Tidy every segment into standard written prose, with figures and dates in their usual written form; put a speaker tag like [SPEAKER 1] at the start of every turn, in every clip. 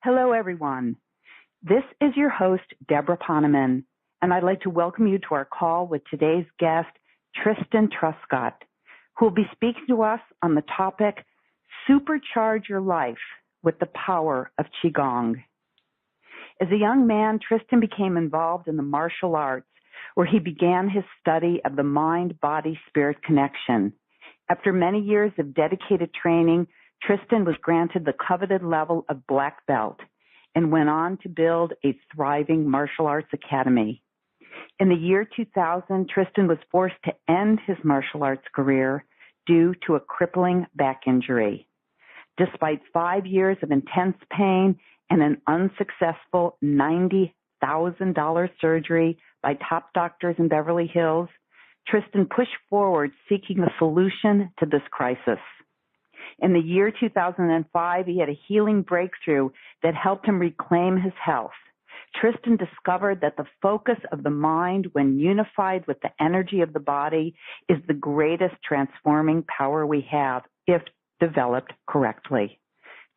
[SPEAKER 1] Hello, everyone. This is your host, Debra Poneman, and I'd like to welcome you to our call with today's guest, Tristan Truscott, who will be speaking to us on the topic, Supercharge Your Life with the Power of Qi Gong. As a young man, Tristan became involved in the martial arts, where he began his study of the mind-body-spirit connection. After many years of dedicated training, Tristan was granted the coveted level of black belt and went on to build a thriving martial arts academy. In the year 2000, Tristan was forced to end his martial arts career due to a crippling back injury. Despite 5 years of intense pain and an unsuccessful $90,000 surgery by top doctors in Beverly Hills, Tristan pushed forward seeking a solution to this crisis. In the year 2005, he had a healing breakthrough that helped him reclaim his health. Tristan discovered that the focus of the mind, when unified with the energy of the body, is the greatest transforming power we have if developed correctly.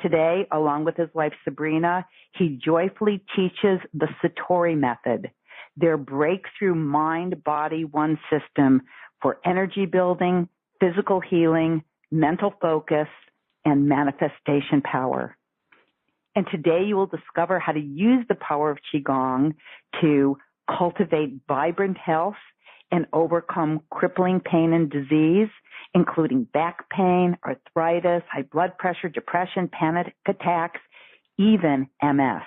[SPEAKER 1] Today, along with his wife Sabrina, he joyfully teaches the Satori method, their breakthrough mind-body-one system for energy building, physical healing, mental focus, and manifestation power. And today you will discover how to use the power of Qi Gong to cultivate vibrant health and overcome crippling pain and disease, including back pain, arthritis, high blood pressure, depression, panic attacks, even MS.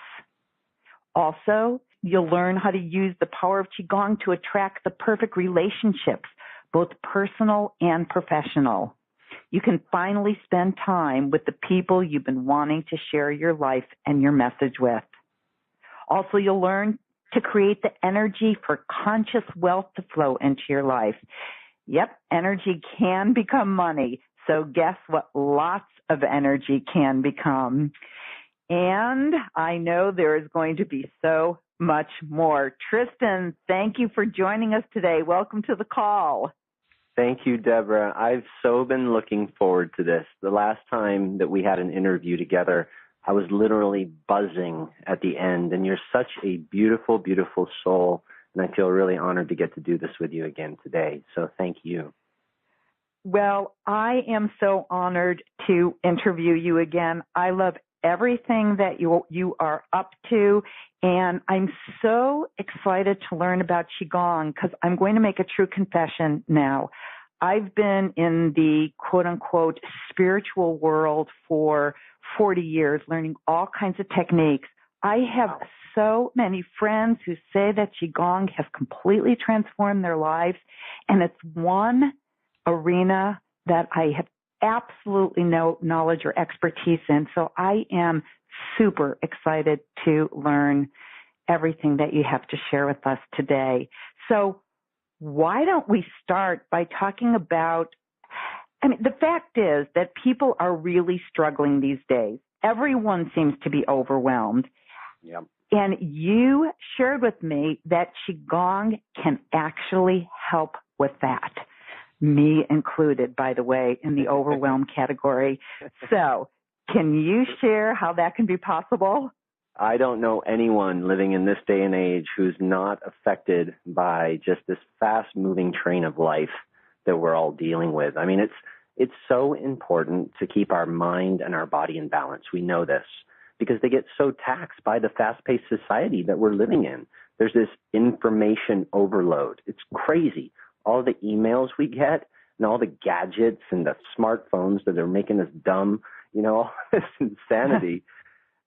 [SPEAKER 1] Also, you'll learn how to use the power of Qi Gong to attract the perfect relationships, both personal and professional. You can finally spend time with the people you've been wanting to share your life and your message with. Also, you'll learn to create the energy for conscious wealth to flow into your life. Yep, energy can become money. So guess what lots of energy can become? And I know there is going to be so much more. Tristan, thank you for joining us today. Welcome to the call.
[SPEAKER 2] Thank you, Debra. I've so been looking forward to this. The last time that we had an interview together, I was literally buzzing at the end, and you're such a beautiful, beautiful soul, and I feel really honored to get to do this with you again today. So thank you.
[SPEAKER 1] Well, I am so honored to interview you again. I love everything that you are up to, and I'm so excited to learn about Qigong because I'm going to make a true confession now. I've been in the quote-unquote spiritual world for 40 years, learning all kinds of techniques. I have so many friends who say that Qigong has completely transformed their lives, and it's one arena that I have absolutely no knowledge or expertise in. So I am super excited to learn everything that you have to share with us today. So why don't we start by talking about, the fact is that people are really struggling these days. Everyone seems to be overwhelmed.
[SPEAKER 2] Yep.
[SPEAKER 1] And you shared with me that Qigong can actually help with that. Me included, by the way, in the overwhelmed category. So can you share how that can be possible?
[SPEAKER 2] I don't know anyone living in this day and age who's not affected by just this fast-moving train of life that we're all dealing with. I mean, it's so important to keep our mind and our body in balance. We know this because they get so taxed by the fast-paced society that we're living in. There's this information overload. It's crazy. All the emails we get and all the gadgets and the smartphones that are making us dumb, all this insanity,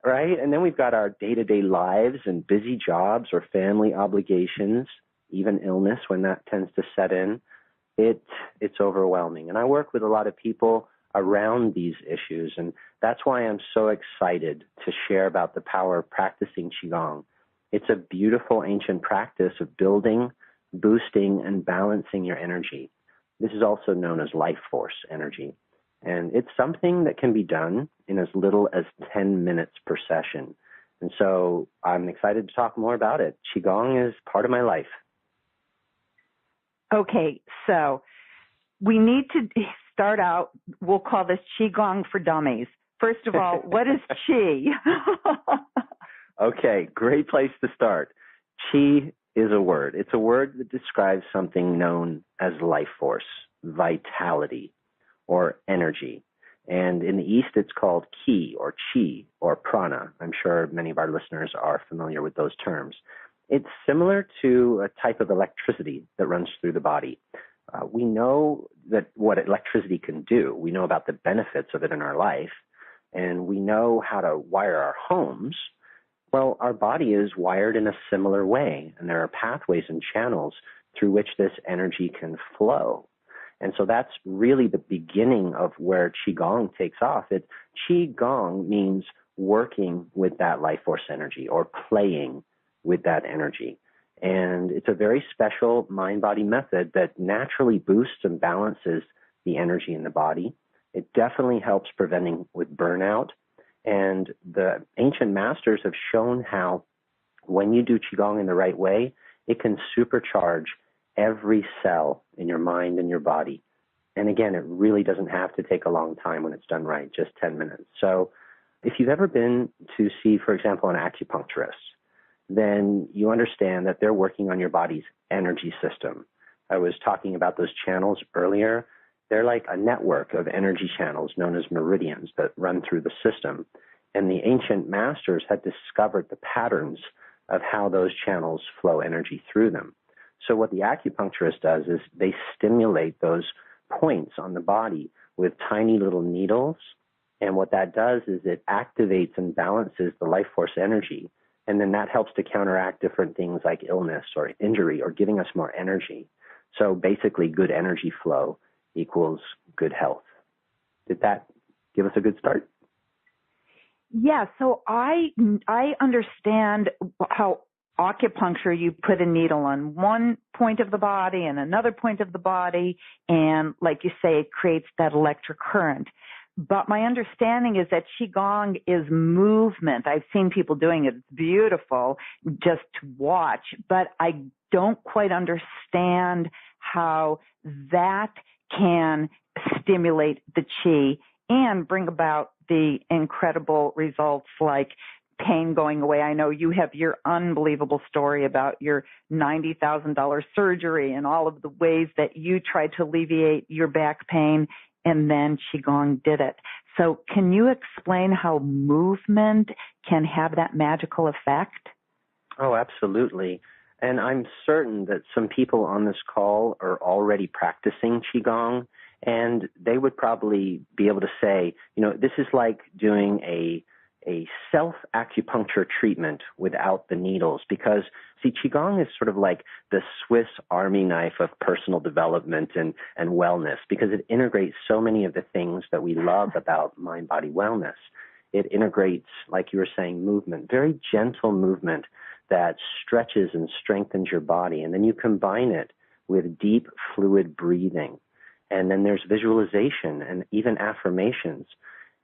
[SPEAKER 2] right? And then we've got our day-to-day lives and busy jobs or family obligations, even illness when that tends to set in. It's overwhelming. And I work with a lot of people around these issues, and that's why I'm so excited to share about the power of practicing Qigong. It's a beautiful ancient practice of building, boosting, and balancing your energy. This is also known as life force energy. And it's something that can be done in as little as 10 minutes per session. And so I'm excited to talk more about it. Qigong is part of my life.
[SPEAKER 1] Okay, so we need to start out, we'll call this Qigong for Dummies. First of all, what is Qi?
[SPEAKER 2] Okay, great place to start. Qi is a word. It's a word that describes something known as life force, vitality, or energy. And in the East, it's called Qi or Qi or prana. I'm sure many of our listeners are familiar with those terms. It's similar to a type of electricity that runs through the body. We know that what electricity can do. We know about the benefits of it in our life, and we know how to wire our homes. Well, our body is wired in a similar way, and there are pathways and channels through which this energy can flow. And so that's really the beginning of where Qi Gong takes off. Qi Gong means working with that life force energy or playing with that energy. And it's a very special mind-body method that naturally boosts and balances the energy in the body. It definitely helps preventing with burnout. And the ancient masters have shown how when you do Qigong in the right way, it can supercharge every cell in your mind and your body. And again, it really doesn't have to take a long time when it's done right, just 10 minutes. So if you've ever been to see, for example, an acupuncturist, then you understand that they're working on your body's energy system. I was talking about those channels earlier. They're like a network of energy channels known as meridians that run through the system. And the ancient masters had discovered the patterns of how those channels flow energy through them. So what the acupuncturist does is they stimulate those points on the body with tiny little needles. And what that does is it activates and balances the life force energy. And then that helps to counteract different things like illness or injury or giving us more energy. So basically, good energy flow equals good health. Did that give us a good start?
[SPEAKER 1] Yeah, so I understand how acupuncture, you put a needle on one point of the body and another point of the body, and like you say, it creates that electric current. But my understanding is that Qigong is movement. I've seen people doing it. It's beautiful just to watch, but I don't quite understand how that can stimulate the Qi and bring about the incredible results like pain going away. I know you have your unbelievable story about your $90,000 surgery and all of the ways that you tried to alleviate your back pain, and then Qigong did it. So can you explain how movement can have that magical effect?
[SPEAKER 2] Oh, absolutely. And I'm certain that some people on this call are already practicing Qigong, and they would probably be able to say, this is like doing a self-acupuncture treatment without the needles, because, see, Qigong is sort of like the Swiss Army knife of personal development and wellness, because it integrates so many of the things that we love about mind-body wellness. It integrates, like you were saying, movement, very gentle movement that stretches and strengthens your body, and then you combine it with deep fluid breathing. And then there's visualization and even affirmations.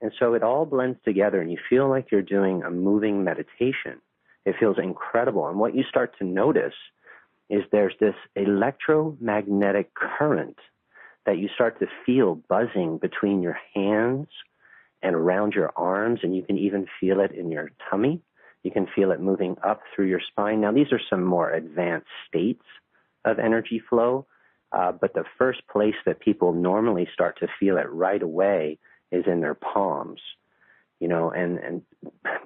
[SPEAKER 2] And so it all blends together, and you feel like you're doing a moving meditation. It feels incredible. And what you start to notice is there's this electromagnetic current that you start to feel buzzing between your hands and around your arms, and you can even feel it in your tummy. You can feel it moving up through your spine. Now, these are some more advanced states of energy flow, but the first place that people normally start to feel it right away is in their palms, and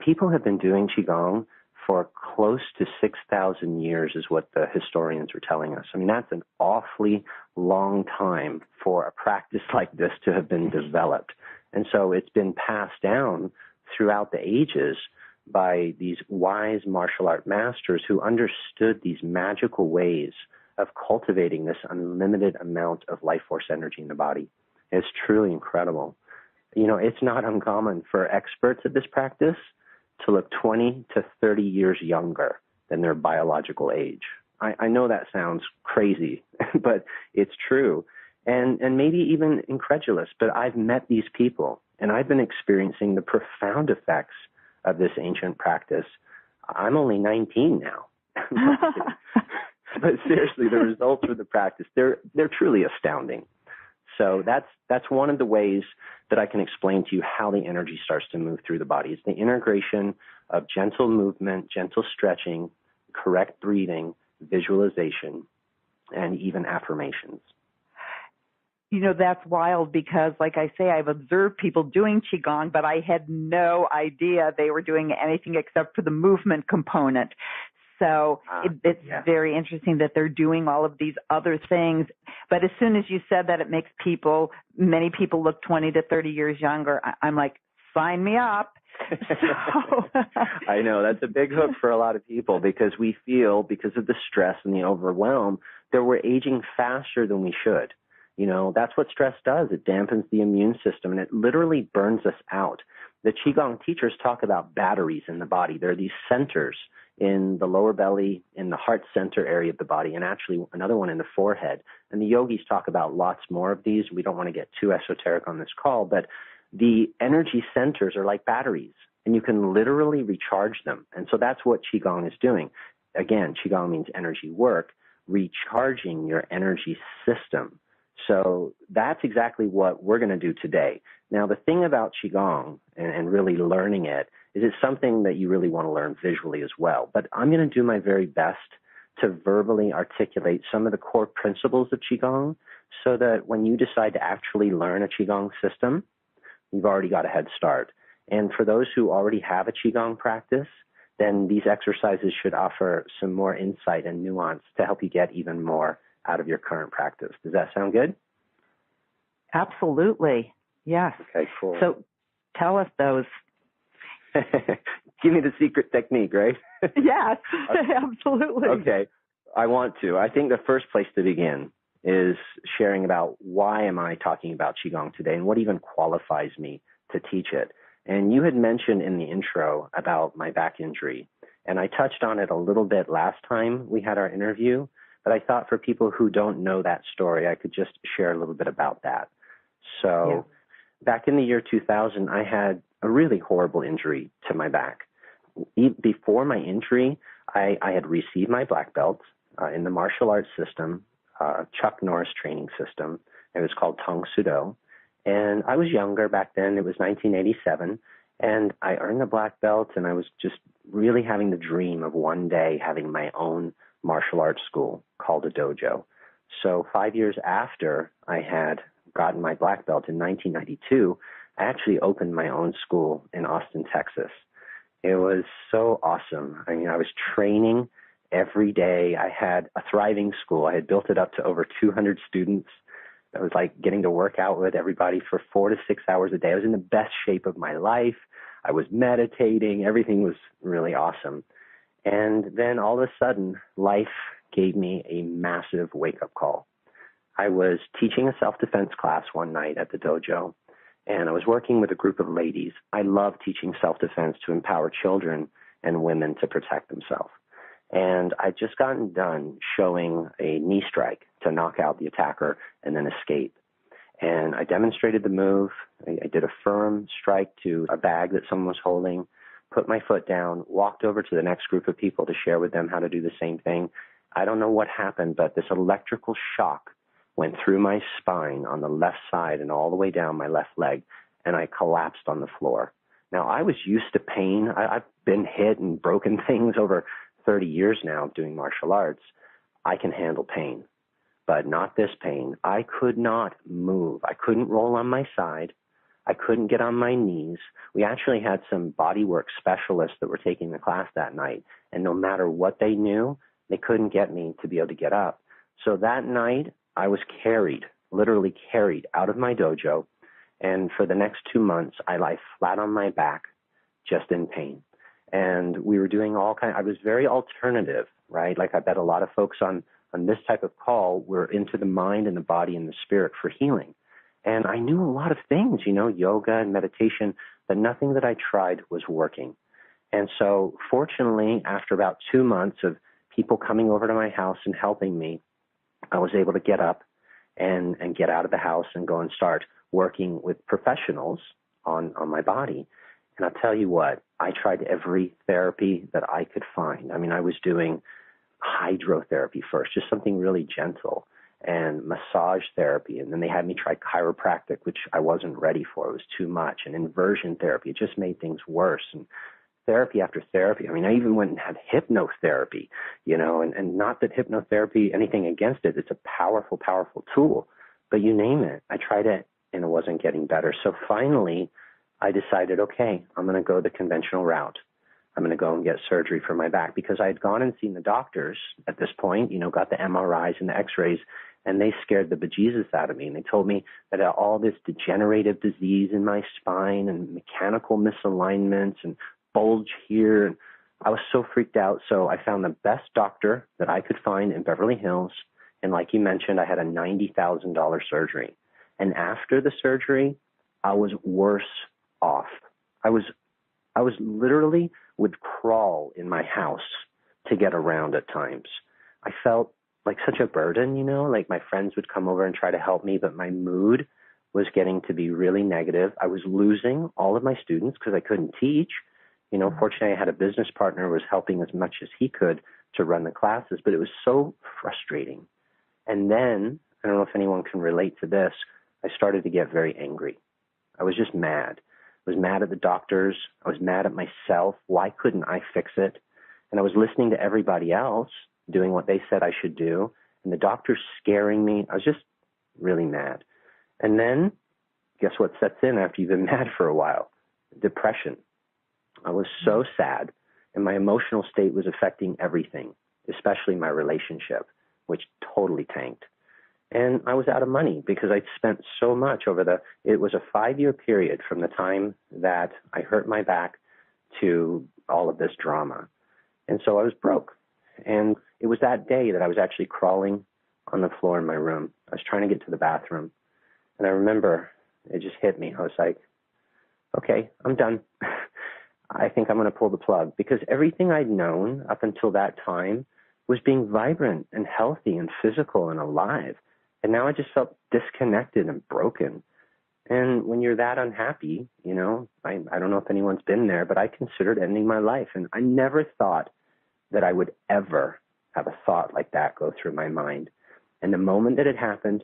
[SPEAKER 2] people have been doing Qigong for close to 6,000 years is what the historians are telling us. I mean, that's an awfully long time for a practice like this to have been developed. And so it's been passed down throughout the ages by these wise martial art masters who understood these magical ways of cultivating this unlimited amount of life force energy in the body. It's truly incredible. It's not uncommon for experts at this practice to look 20 to 30 years younger than their biological age. I know that sounds crazy, but it's true. And maybe even incredulous, but I've met these people, and I've been experiencing the profound effects of this ancient practice. I'm only 19 now. But seriously, the results of the practice, they're truly astounding. So that's one of the ways that I can explain to you how the energy starts to move through the body. It's the integration of gentle movement, gentle stretching, correct breathing, visualization, and even affirmations.
[SPEAKER 1] You know, that's wild because, like I say, I've observed people doing Qigong, but I had no idea they were doing anything except for the movement component. So it's very interesting that they're doing all of these other things. But as soon as you said that, it makes many people look 20 to 30 years younger. I'm like, sign me up. So.
[SPEAKER 2] I know that's a big hook for a lot of people because we feel, because of the stress and the overwhelm, that we're aging faster than we should. You know, that's what stress does. It dampens the immune system and it literally burns us out. The Qigong teachers talk about batteries in the body. There are these centers in the lower belly, in the heart center area of the body, and actually another one in the forehead. And the yogis talk about lots more of these. We don't want to get too esoteric on this call, but the energy centers are like batteries, and you can literally recharge them. And so that's what Qigong is doing. Again, Qigong means energy work, recharging your energy system. So that's exactly what we're going to do today. Now, the thing about Qigong and really learning it is it's something that you really want to learn visually as well. But I'm going to do my very best to verbally articulate some of the core principles of Qigong so that when you decide to actually learn a Qigong system, you've already got a head start. And for those who already have a Qigong practice, then these exercises should offer some more insight and nuance to help you get even more out of your current practice. Does that sound good?
[SPEAKER 1] Absolutely. Yes.
[SPEAKER 2] Okay, cool.
[SPEAKER 1] So tell us those.
[SPEAKER 2] Give me the secret technique, right?
[SPEAKER 1] Yes, absolutely.
[SPEAKER 2] Okay, I want to. I think the first place to begin is sharing about why am I talking about Qigong today and what even qualifies me to teach it. And you had mentioned in the intro about my back injury, and I touched on it a little bit last time we had our interview, but I thought for people who don't know that story, I could just share a little bit about that. So back in the year 2000, I had a really horrible injury to my back. Before my injury, I had received my black belt in the martial arts system, Chuck Norris training system. It was called Tang Soo Do. And I was younger back then. It was 1987. And I earned the black belt, and I was just really having the dream of one day having my own martial arts school called a dojo. So 5 years after I had gotten my black belt in 1992, I actually opened my own school in Austin, Texas. It was so awesome. I mean, I was training every day. I had a thriving school. I had built it up to over 200 students. I was like getting to work out with everybody for 4 to 6 hours a day. I was in the best shape of my life. I was meditating. Everything was really awesome. And then all of a sudden, life gave me a massive wake-up call. I was teaching a self-defense class one night at the dojo, and I was working with a group of ladies. I love teaching self-defense to empower children and women to protect themselves. And I'd just gotten done showing a knee strike to knock out the attacker and then escape. And I demonstrated the move. I did a firm strike to a bag that someone was holding, put my foot down, walked over to the next group of people to share with them how to do the same thing. I don't know what happened, but this electrical shock went through my spine on the left side and all the way down my left leg, and I collapsed on the floor. Now, I was used to pain. I've been hit and broken things over 30 years now doing martial arts. I can handle pain, but not this pain. I could not move. I couldn't roll on my side. I couldn't get on my knees. We actually had some bodywork specialists that were taking the class that night, and no matter what they knew, they couldn't get me to be able to get up. So that night, I was carried, literally carried out of my dojo, and for the next 2 months, I lay flat on my back, just in pain. And we were doing I was very alternative, right? Like I bet a lot of folks on this type of call were into the mind and the body and the spirit for healing. And I knew a lot of things, yoga and meditation, but nothing that I tried was working. And so fortunately, after about 2 months of people coming over to my house and helping me, I was able to get up and get out of the house and go and start working with professionals on my body. And I'll tell you what, I tried every therapy that I could find. I mean, I was doing hydrotherapy first, just something really gentle. and massage therapy. And then they had me try chiropractic, which I wasn't ready for. It was too much. And inversion therapy. It just made things worse. And therapy after therapy. I mean, I even went and had hypnotherapy, and not that hypnotherapy, anything against it. It's a powerful, powerful tool. But you name it. I tried it, and it wasn't getting better. So finally, I decided, okay, I'm going to go the conventional route. I'm going to go and get surgery for my back, because I had gone and seen the doctors at this point, got the MRIs and the x-rays, and they scared the bejesus out of me. And they told me that all this degenerative disease in my spine and mechanical misalignments and bulge here. And I was so freaked out. So I found the best doctor that I could find in Beverly Hills. And like you mentioned, I had a $90,000 surgery. And after the surgery, I was worse off. I was literally would crawl in my house to get around at times. I felt like such a burden, like my friends would come over and try to help me, but my mood was getting to be really negative. I was losing all of my students because I couldn't teach. Fortunately, I had a business partner who was helping as much as he could to run the classes, but it was so frustrating. And then, I don't know if anyone can relate to this, I started to get very angry. I was just mad. I was mad at the doctors. I was mad at myself. Why couldn't I fix it? And I was listening to everybody else doing what they said I should do, and the doctors scaring me. I was just really mad. And then, guess what sets in after you've been mad for a while? Depression. I was so sad, and my emotional state was affecting everything, especially my relationship, which totally tanked. And I was out of money because I'd spent so much it was a 5-year period from the time that I hurt my back to all of this drama. And so I was broke. And it was that day that I was actually crawling on the floor in my room. I was trying to get to the bathroom. And I remember it just hit me. I was like, okay, I'm done. I think I'm going to pull the plug, because everything I'd known up until that time was being vibrant and healthy and physical and alive. And now I just felt disconnected and broken. And when you're that unhappy, I don't know if anyone's been there, but I considered ending my life. And I never thought that I would ever have a thought like that go through my mind. And the moment that it happened,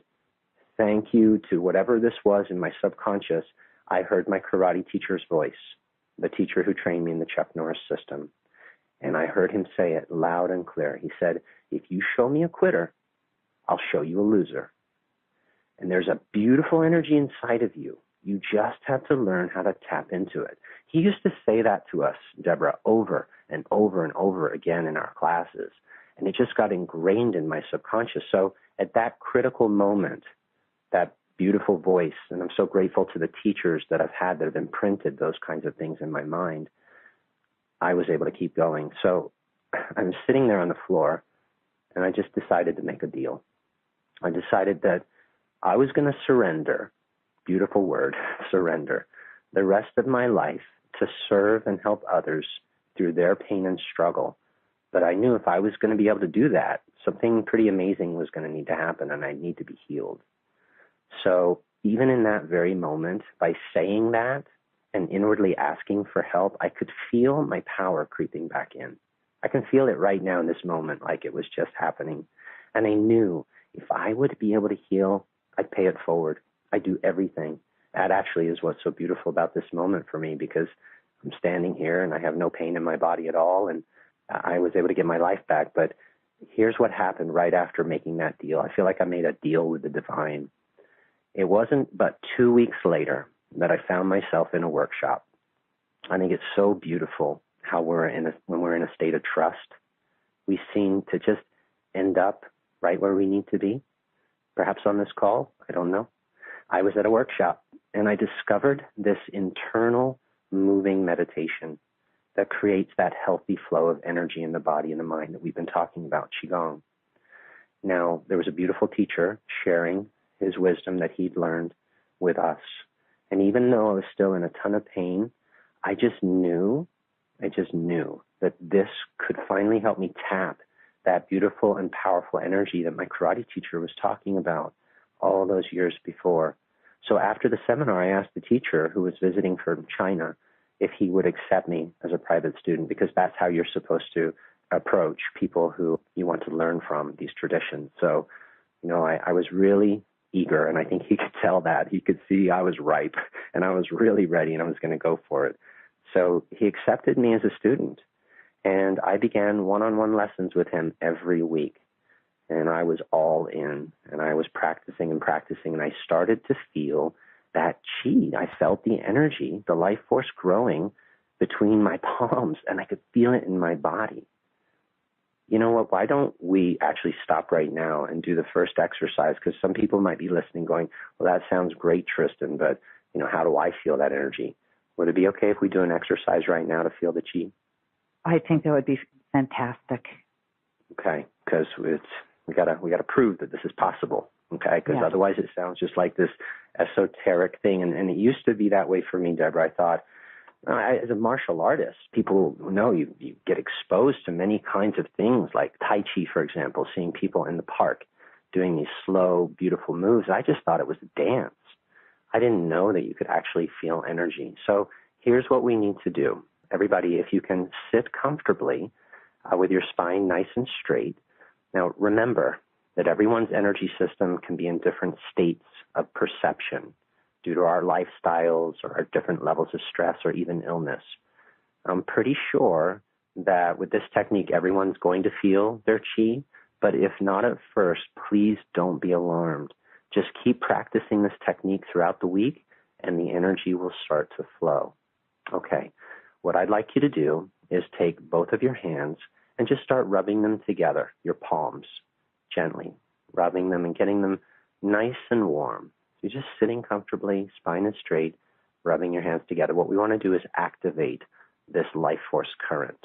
[SPEAKER 2] thank you to whatever this was in my subconscious, I heard my karate teacher's voice, the teacher who trained me in the Chuck Norris system. And I heard him say it loud and clear. He said, if you show me a quitter, I'll show you a loser. And there's a beautiful energy inside of you. You just have to learn how to tap into it. He used to say that to us, Debra, over and over and over again in our classes. And it just got ingrained in my subconscious. So at that critical moment, that beautiful voice, and I'm so grateful to the teachers that I've had that have imprinted those kinds of things in my mind, I was able to keep going. So I'm sitting there on the floor, and I just decided to make a deal. I decided that I was going to surrender, beautiful word, surrender, the rest of my life to serve and help others through their pain and struggle. But I knew if I was going to be able to do that, something pretty amazing was going to need to happen, and I'd need to be healed. So even in that very moment, by saying that and inwardly asking for help, I could feel my power creeping back in. I can feel it right now in this moment like it was just happening. And I knew if I would be able to heal, I'd pay it forward. I'd do everything. That actually is what's so beautiful about this moment for me, because I'm standing here and I have no pain in my body at all, and I was able to get my life back. But here's what happened right after making that deal. I feel like I made a deal with the divine. It wasn't but 2 weeks later that I found myself in a workshop. I think it's so beautiful how when we're in a state of trust, we seem to just end up right where we need to be. Perhaps on this call, I don't know. I was at a workshop, and I discovered this internal moving meditation that creates that healthy flow of energy in the body and the mind that we've been talking about, Qi Gong. Now, there was a beautiful teacher sharing his wisdom that he'd learned with us. And even though I was still in a ton of pain, I just knew that this could finally help me tap that beautiful and powerful energy that my karate teacher was talking about all those years before. So after the seminar, I asked the teacher, who was visiting from China, if he would accept me as a private student, because that's how you're supposed to approach people who you want to learn from, these traditions. So, I was really eager, and I think he could tell that. He could see I was ripe, and I was really ready, and I was going to go for it. So he accepted me as a student, and I began one-on-one lessons with him every week. And I was all in, and I was practicing, and I started to feel that Qi. I felt the energy, the life force growing between my palms, and I could feel it in my body. You know what? Why don't we actually stop right now and do the first exercise? Because some people might be listening going, well, that sounds great, Tristan, but, how do I feel that energy? Would it be okay if we do an exercise right now to feel the Qi?
[SPEAKER 1] I think that would be fantastic.
[SPEAKER 2] Okay, because we gotta prove that this is possible. Okay, because otherwise it sounds just like this esoteric thing, and it used to be that way for me, Debra. I thought, as a martial artist, people know you get exposed to many kinds of things, like Tai Chi, for example, seeing people in the park doing these slow, beautiful moves. I just thought it was a dance. I didn't know that you could actually feel energy. So here's what we need to do. Everybody, if you can sit comfortably with your spine nice and straight. Now, remember that everyone's energy system can be in different states of perception due to our lifestyles or our different levels of stress or even illness. I'm pretty sure that with this technique, everyone's going to feel their Qi, but if not at first, please don't be alarmed. Just keep practicing this technique throughout the week, and the energy will start to flow. Okay, what I'd like you to do is take both of your hands and just start rubbing them together, your palms, gently, rubbing them and getting them nice and warm. So you're just sitting comfortably, spine is straight, rubbing your hands together. What we want to do is activate this life force current.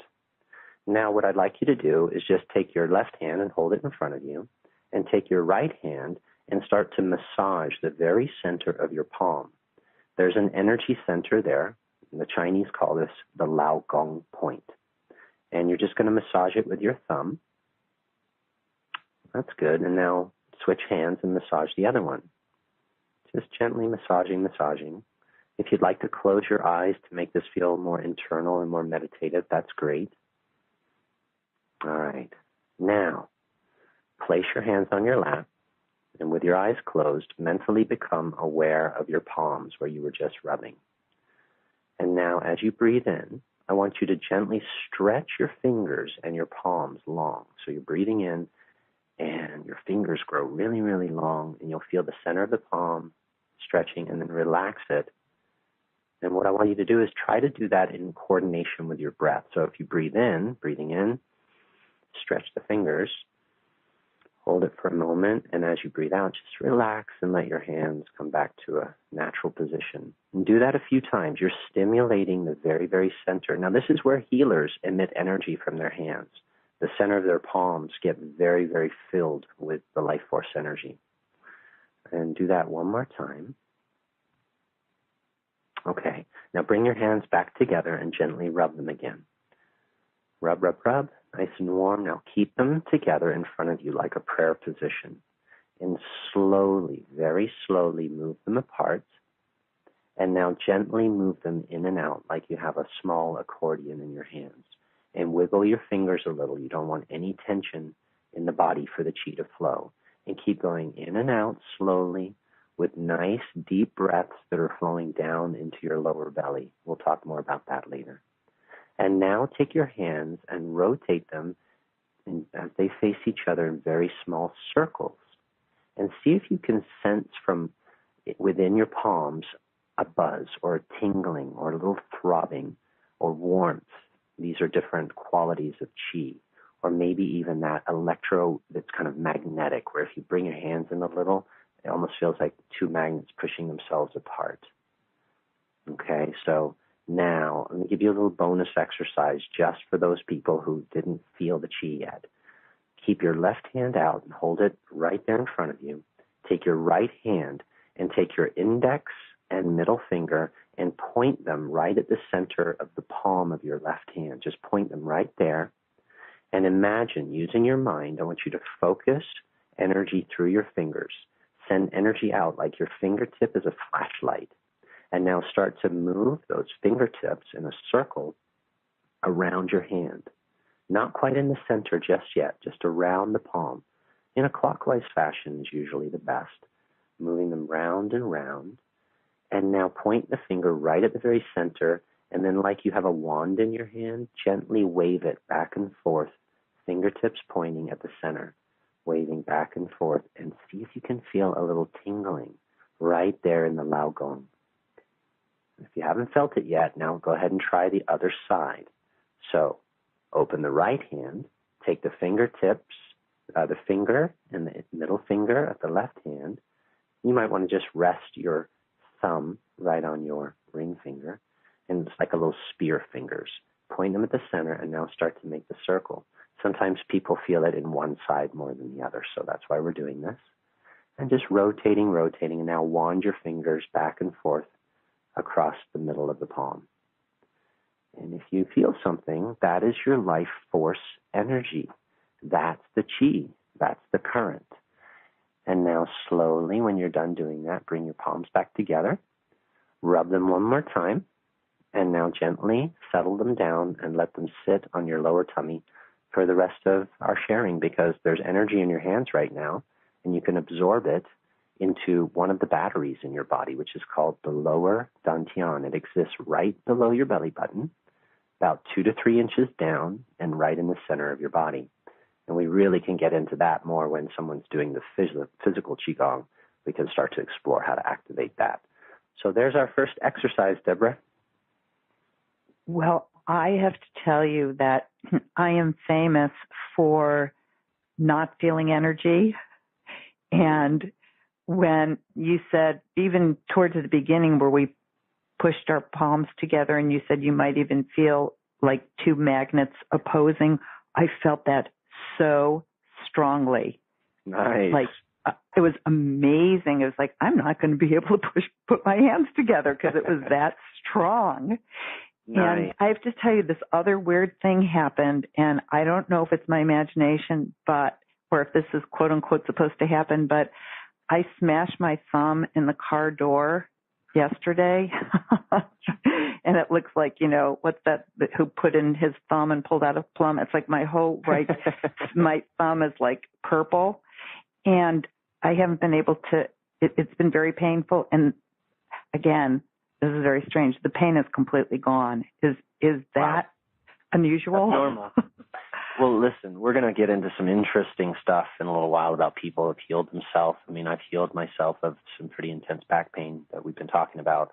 [SPEAKER 2] Now, what I'd like you to do is just take your left hand and hold it in front of you, and take your right hand and start to massage the very center of your palm. There's an energy center there. The Chinese call this the Lao Gong point. And you're just going to massage it with your thumb. That's good. And now switch hands and massage the other one. Just gently massaging. If you'd like to close your eyes to make this feel more internal and more meditative, that's great. All right. Now, place your hands on your lap, and with your eyes closed, mentally become aware of your palms where you were just rubbing. And now, as you breathe in, I want you to gently stretch your fingers and your palms long. So you're breathing in, and your fingers grow really, really long, and you'll feel the center of the palm stretching, and then relax it. And what I want you to do is try to do that in coordination with your breath. So if you breathing in, stretch the fingers, hold it for a moment, and as you breathe out, just relax and let your hands come back to a natural position. And do that a few times. You're stimulating the very, very center. Now, this is where healers emit energy from their hands. The center of their palms get very, very filled with the life force energy. And do that one more time. Okay. Now bring your hands back together and gently rub them again. Rub. Nice and warm. Now keep them together in front of you like a prayer position. And slowly, very slowly move them apart. And now gently move them in and out like you have a small accordion in your hands. And wiggle your fingers a little. You don't want any tension in the body for the Qi to flow. And keep going in and out slowly with nice deep breaths that are flowing down into your lower belly. We'll talk more about that later. And now take your hands and rotate them as they face each other in very small circles. And see if you can sense from within your palms a buzz or a tingling or a little throbbing or warmth. These are different qualities of Qi. Or maybe even that electro that's kind of magnetic, where if you bring your hands in a little, it almost feels like two magnets pushing themselves apart. Okay, so now let me give you a little bonus exercise just for those people who didn't feel the Qi yet. Keep your left hand out and hold it right there in front of you. Take your right hand and take your index and middle finger and point them right at the center of the palm of your left hand. Just point them right there. And imagine, using your mind, I want you to focus energy through your fingers. Send energy out like your fingertip is a flashlight. And now start to move those fingertips in a circle around your hand. Not quite in the center just yet, just around the palm. in a clockwise fashion is usually the best, moving them round and round. And now point the finger right at the very center, and then like you have a wand in your hand, gently wave it back and forth, fingertips pointing at the center, waving back and forth, and see if you can feel a little tingling right there in the Lao Gong. If you haven't felt it yet, now go ahead and try the other side. So open the right hand, take the fingertips, the finger and the middle finger of the left hand. You might want to just rest your thumb right on your ring finger, and it's like a little spear fingers. Point them at the center and now start to make the circle. Sometimes people feel it in one side more than the other, so that's why we're doing this. And just rotating, and now wand your fingers back and forth across the middle of the palm. And if you feel something, that is your life force energy. That's the Qi. That's the current. And now slowly, when you're done doing that, bring your palms back together, rub them one more time, and now gently settle them down and let them sit on your lower tummy for the rest of our sharing, because there's energy in your hands right now, and you can absorb it into one of the batteries in your body, which is called the lower dantian. It exists right below your belly button, about 2 to 3 inches down, and right in the center of your body. And we really can get into that more when someone's doing the physical Qi Gong. We can start to explore how to activate that. So there's our first exercise, Debra.
[SPEAKER 1] Well, I have to tell you that I am famous for not feeling energy. And when you said, even towards the beginning where we pushed our palms together and you said you might even feel like two magnets opposing, I felt that so strongly.
[SPEAKER 2] Nice.
[SPEAKER 1] Like, it was amazing. It was like, I'm not going to be able to put my hands together because it was that strong.
[SPEAKER 2] Nice.
[SPEAKER 1] And I have to tell you, this other weird thing happened, and I don't know if it's my imagination, or if this is quote unquote supposed to happen, but I smashed my thumb in the car door yesterday. And it looks like, what's that, who put in his thumb and pulled out a plum? It's like my whole right, my thumb is like purple. And I haven't been able to, it's been very painful. And again, this is very strange. The pain is completely gone. Is that unusual?
[SPEAKER 2] That's normal. Well, listen, we're going to get into some interesting stuff in a little while about people who have healed themselves. I mean, I've healed myself of some pretty intense back pain that we've been talking about.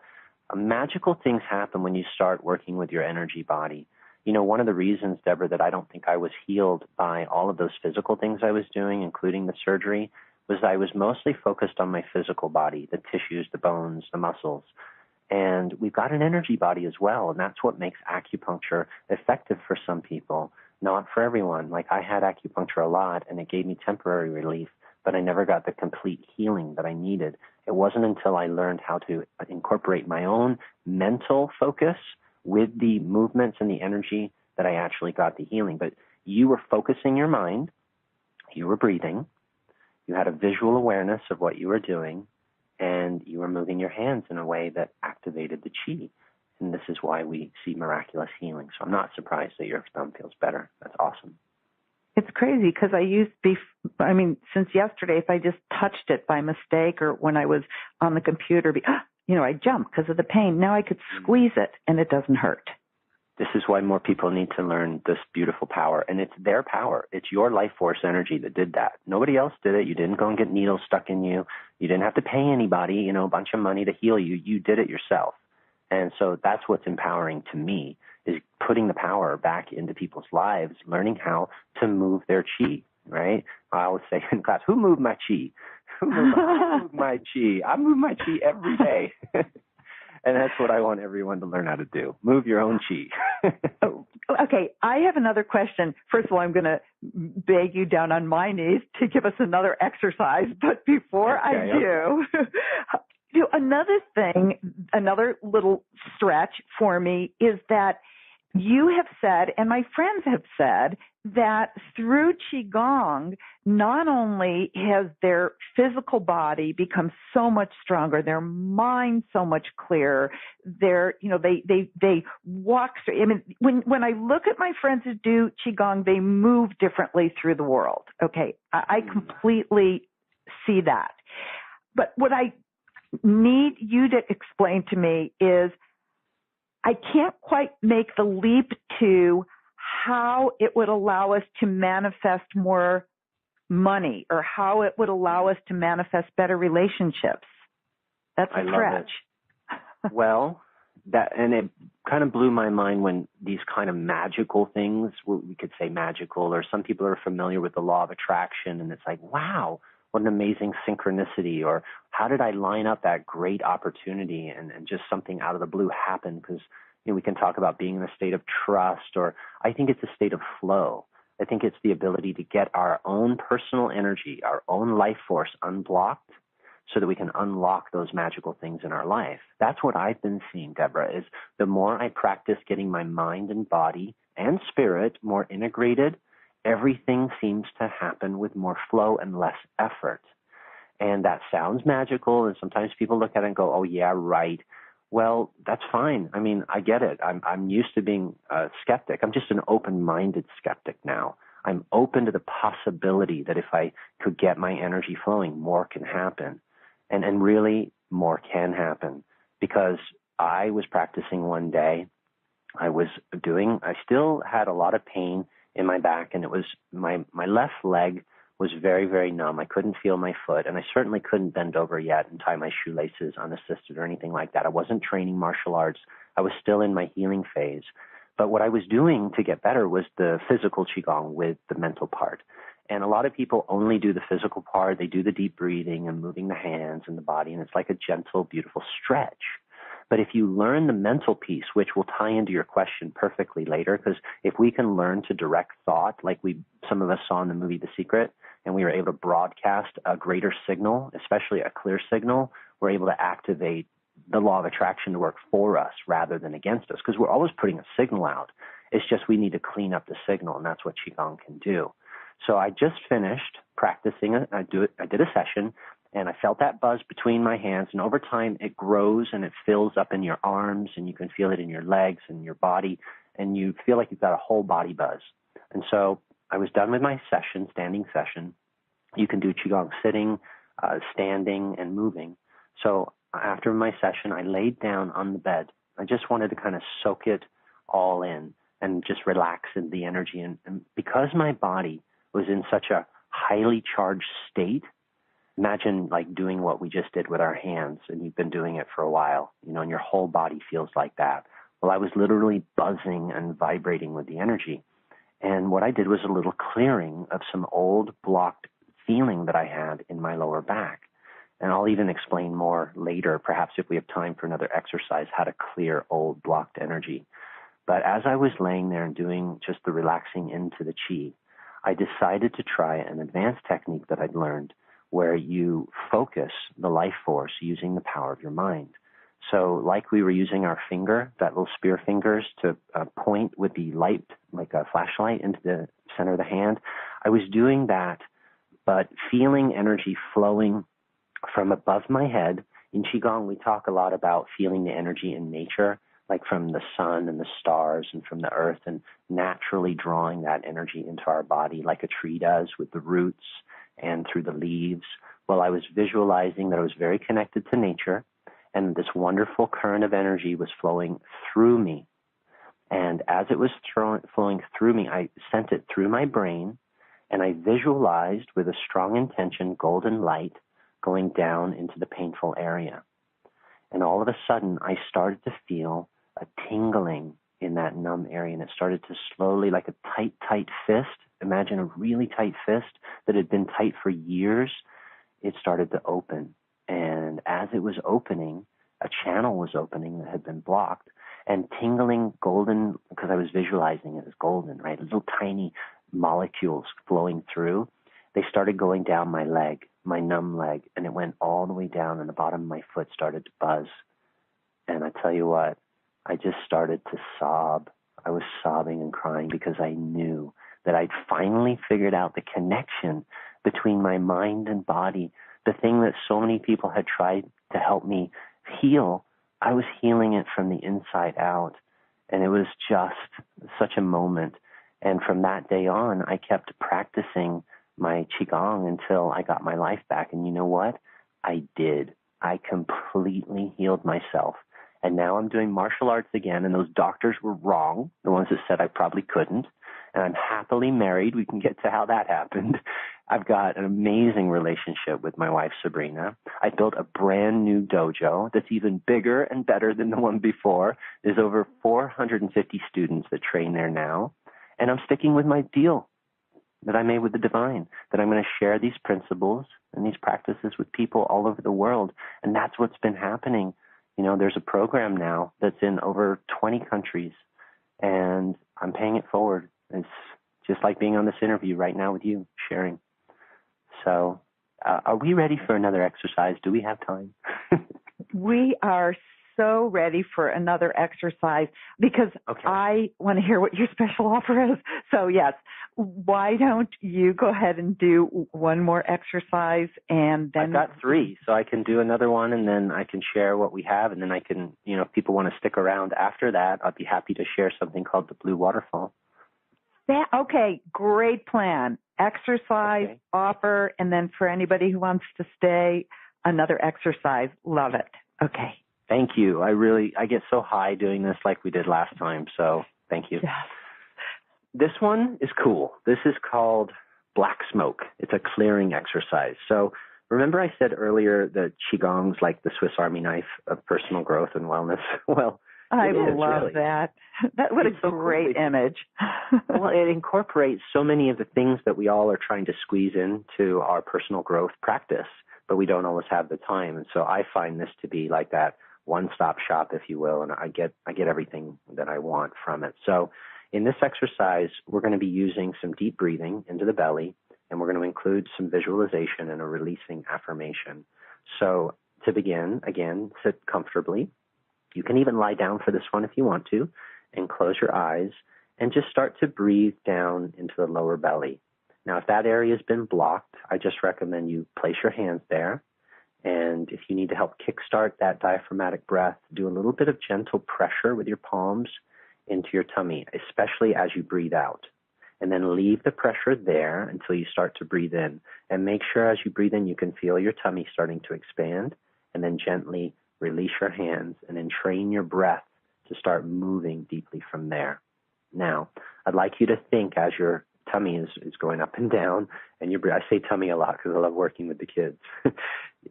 [SPEAKER 2] Magical things happen when you start working with your energy body. One of the reasons, Debra, that I don't think I was healed by all of those physical things I was doing, including the surgery, was I was mostly focused on my physical body, the tissues, the bones, the muscles. And we've got an energy body as well, and that's what makes acupuncture effective for some people, not for everyone. Like, I had acupuncture a lot, and it gave me temporary relief, but I never got the complete healing that I needed. It wasn't until I learned how to incorporate my own mental focus with the movements and the energy that I actually got the healing. But you were focusing your mind, you were breathing, you had a visual awareness of what you were doing, and you were moving your hands in a way that activated the Qi. And this is why we see miraculous healing. So I'm not surprised that your thumb feels better. That's awesome.
[SPEAKER 1] It's crazy because since yesterday, if I just touched it by mistake or when I was on the computer, I jumped because of the pain. Now I could squeeze it and it doesn't hurt.
[SPEAKER 2] This is why more people need to learn this beautiful power. And it's their power. It's your life force energy that did that. Nobody else did it. You didn't go and get needles stuck in you. You didn't have to pay anybody, a bunch of money to heal you. You did it yourself. And so that's what's empowering to me, is putting the power back into people's lives, learning how to move their Qi, right? I always say in class, who moved my Qi? Who moved my Qi? I move my Qi every day. And that's what I want everyone to learn how to do. Move your own Qi.
[SPEAKER 1] Okay, I have another question. First of all, I'm going to beg you down on my knees to give us another exercise. But before I do, another thing, another little stretch for me is that you have said, and my friends have said, that through Qi Gong, not only has their physical body become so much stronger, their mind so much clearer, they walk through. I mean, when I look at my friends who do Qi Gong, they move differently through the world. Okay, I completely see that. But what I need you to explain to me is, I can't quite make the leap to how it would allow us to manifest more money or how it would allow us to manifest better relationships. That's a stretch.
[SPEAKER 2] Well, and it kind of blew my mind when these kind of magical things, we could say magical, or some people are familiar with the law of attraction, and it's like, wow, what an amazing synchronicity, or how did I line up that great opportunity and just something out of the blue happened? Because we can talk about being in a state of trust, or I think it's a state of flow. I think it's the ability to get our own personal energy, our own life force unblocked so that we can unlock those magical things in our life. That's what I've been seeing, Debra, is the more I practice getting my mind and body and spirit more integrated, everything seems to happen with more flow and less effort. And that sounds magical, and sometimes people look at it and go, oh, yeah, right. Well, that's fine. I mean, I get it. I'm used to being a skeptic. I'm just an open-minded skeptic now. I'm open to the possibility that if I could get my energy flowing, more can happen. And really, more can happen. Because I was practicing one day. I still had a lot of pain in my back, and it was my left leg was very, very numb. I couldn't feel my foot, and I certainly couldn't bend over yet and tie my shoelaces unassisted or anything like that. I wasn't training martial arts. I was still in my healing phase. But what I was doing to get better was the physical Qigong with the mental part. And a lot of people only do the physical part. They do the deep breathing and moving the hands and the body, and it's like a gentle, beautiful stretch. But if you learn the mental piece, which will tie into your question perfectly later, because if we can learn to direct thought, like some of us saw in the movie The Secret, and we were able to broadcast a greater signal, especially a clear signal, we're able to activate the law of attraction to work for us rather than against us, because we're always putting a signal out. It's just we need to clean up the signal, and that's what Qigong can do. So I just finished practicing. I did a session, and I felt that buzz between my hands, and over time it grows and it fills up in your arms, and you can feel it in your legs and your body, and you feel like you've got a whole body buzz. And so I was done with my session, standing session. You can do Qigong sitting, standing, and moving. So after my session, I laid down on the bed. I just wanted to kind of soak it all in and just relax in the energy. And because my body was in such a highly charged state, imagine like doing what we just did with our hands, and you've been doing it for a while, and your whole body feels like that. Well, I was literally buzzing and vibrating with the energy. And what I did was a little clearing of some old blocked feeling that I had in my lower back. And I'll even explain more later, perhaps if we have time for another exercise, how to clear old blocked energy. But as I was laying there and doing just the relaxing into the Qi, I decided to try an advanced technique that I'd learned where you focus the life force using the power of your mind. So like we were using our finger, that little spear fingers, to point with the light, like a flashlight, into the center of the hand, I was doing that, but feeling energy flowing from above my head. In Qigong, we talk a lot about feeling the energy in nature, like from the sun and the stars and from the earth, and naturally drawing that energy into our body like a tree does with the roots and through the leaves. Well, I was visualizing that I was very connected to nature, and this wonderful current of energy was flowing through me. And as it was flowing through me, I sent it through my brain, and I visualized with a strong intention golden light going down into the painful area. And all of a sudden, I started to feel a tingling in that numb area, and it started to slowly, like a tight, tight fist. Imagine a really tight fist that had been tight for years. It started to open. And as it was opening, a channel was opening that had been blocked, and tingling golden, because I was visualizing it as golden, right? Little tiny molecules flowing through. They started going down my leg, my numb leg, and it went all the way down, and the bottom of my foot started to buzz. And I tell you what, I just started to sob. I was sobbing and crying because I knew that I'd finally figured out the connection between my mind and body, the thing that so many people had tried to help me heal. I was healing it from the inside out. And it was just such a moment. And from that day on, I kept practicing my Qi Gong until I got my life back. And you know what? I did. I completely healed myself. And now I'm doing martial arts again, and those doctors were wrong, the ones that said I probably couldn't. And I'm happily married. We can get to how that happened. I've got an amazing relationship with my wife, Sabrina. I built a brand new dojo that's even bigger and better than the one before. There's over 450 students that train there now. And I'm sticking with my deal that I made with the divine, that I'm going to share these principles and these practices with people all over the world. And that's what's been happening. You know, there's a program now that's in over 20 countries, and I'm paying it forward. It's just like being on this interview right now with you, sharing. So are we ready for another exercise? Do we have time?
[SPEAKER 1] We are so ready for another exercise because I want to hear what your special offer is. So, yes, why don't you go ahead and do one more exercise and then...
[SPEAKER 2] I've got 3, so I can do another one and then I can share what we have, and then I can, you know, if people want to stick around after that, I'd be happy to share something called the Blue Waterfall.
[SPEAKER 1] Okay, great plan. Exercise, offer, and then for anybody who wants to stay, another exercise. Love it. Okay.
[SPEAKER 2] Thank you. I get so high doing this like we did last time, so thank you.
[SPEAKER 1] Yes.
[SPEAKER 2] This one is cool. This is called Black Smoke. It's a clearing exercise. So remember I said earlier that Qi Gong's like the Swiss Army knife of personal growth and wellness? Well,
[SPEAKER 1] I love that. What a great image.
[SPEAKER 2] Well, it incorporates so many of the things that we all are trying to squeeze into our personal growth practice, but we don't always have the time. And so I find this to be like that one-stop shop, if you will, and I get everything that I want from it. So in this exercise, we're going to be using some deep breathing into the belly, and we're going to include some visualization and a releasing affirmation. So to begin, again, sit comfortably. You can even lie down for this one if you want to, and close your eyes and just start to breathe down into the lower belly. Now, if that area has been blocked, I just recommend you place your hands there. And if you need to help kickstart that diaphragmatic breath, do a little bit of gentle pressure with your palms into your tummy, especially as you breathe out. And then leave the pressure there until you start to breathe in. And make sure as you breathe in, you can feel your tummy starting to expand, and then gently release your hands and then train your breath to start moving deeply from there. Now, I'd like you to think as your tummy is going up and down, and I say tummy a lot because I love working with the kids.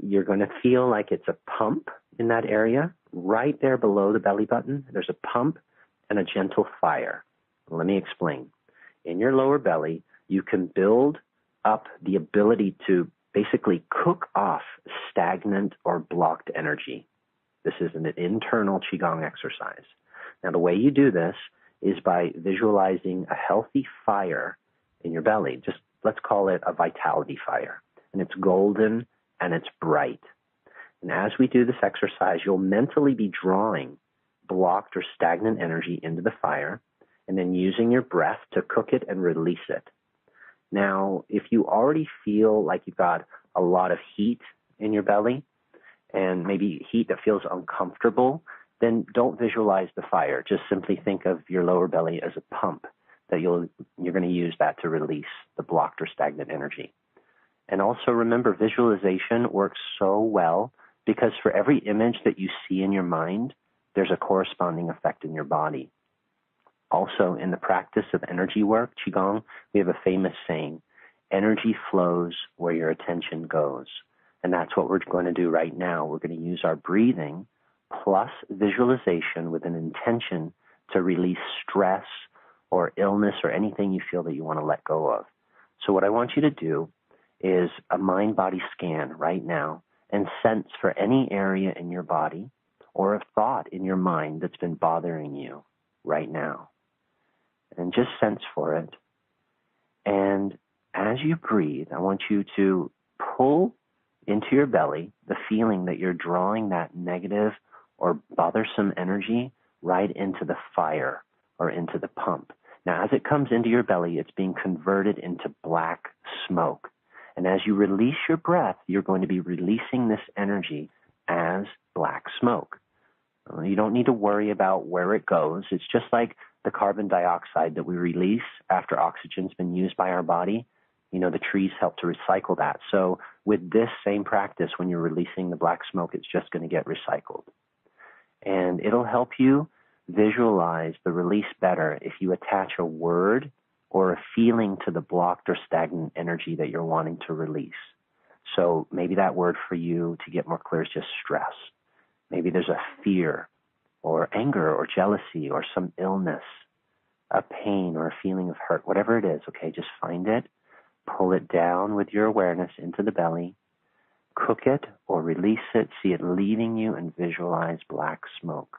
[SPEAKER 2] You're going to feel like it's a pump in that area. Right there below the belly button, there's a pump and a gentle fire. Let me explain. In your lower belly, you can build up the ability to basically cook off stagnant or blocked energy. This is an internal Qigong exercise. Now, the way you do this is by visualizing a healthy fire in your belly. Just let's call it a vitality fire. And it's golden and it's bright. And as we do this exercise, you'll mentally be drawing blocked or stagnant energy into the fire and then using your breath to cook it and release it. Now, if you already feel like you've got a lot of heat in your belly, and maybe heat that feels uncomfortable, then don't visualize the fire. Just simply think of your lower belly as a pump that you're going to use that to release the blocked or stagnant energy. And also remember, visualization works so well because for every image that you see in your mind, there's a corresponding effect in your body. Also, in the practice of energy work, Qigong, we have a famous saying, energy flows where your attention goes. And that's what we're going to do right now. We're going to use our breathing plus visualization with an intention to release stress or illness or anything you feel that you want to let go of. So what I want you to do is a mind-body scan right now and sense for any area in your body or a thought in your mind that's been bothering you right now. And just sense for it. And as you breathe, I want you to pull into your belly the feeling that you're drawing that negative or bothersome energy right into the fire or into the pump. Now, as it comes into your belly, it's being converted into black smoke. And as you release your breath, you're going to be releasing this energy as black smoke. You don't need to worry about where it goes. It's just like the carbon dioxide that we release after oxygen's been used by our body. You know, the trees help to recycle that. So with this same practice, when you're releasing the black smoke, it's just going to get recycled. And it'll help you visualize the release better if you attach a word or a feeling to the blocked or stagnant energy that you're wanting to release. So maybe that word for you to get more clear is just stress. Maybe there's a fear or anger or jealousy or some illness, a pain or a feeling of hurt, whatever it is, okay, just find it, pull it down with your awareness into the belly, cook it or release it, see it leaving you, and visualize black smoke.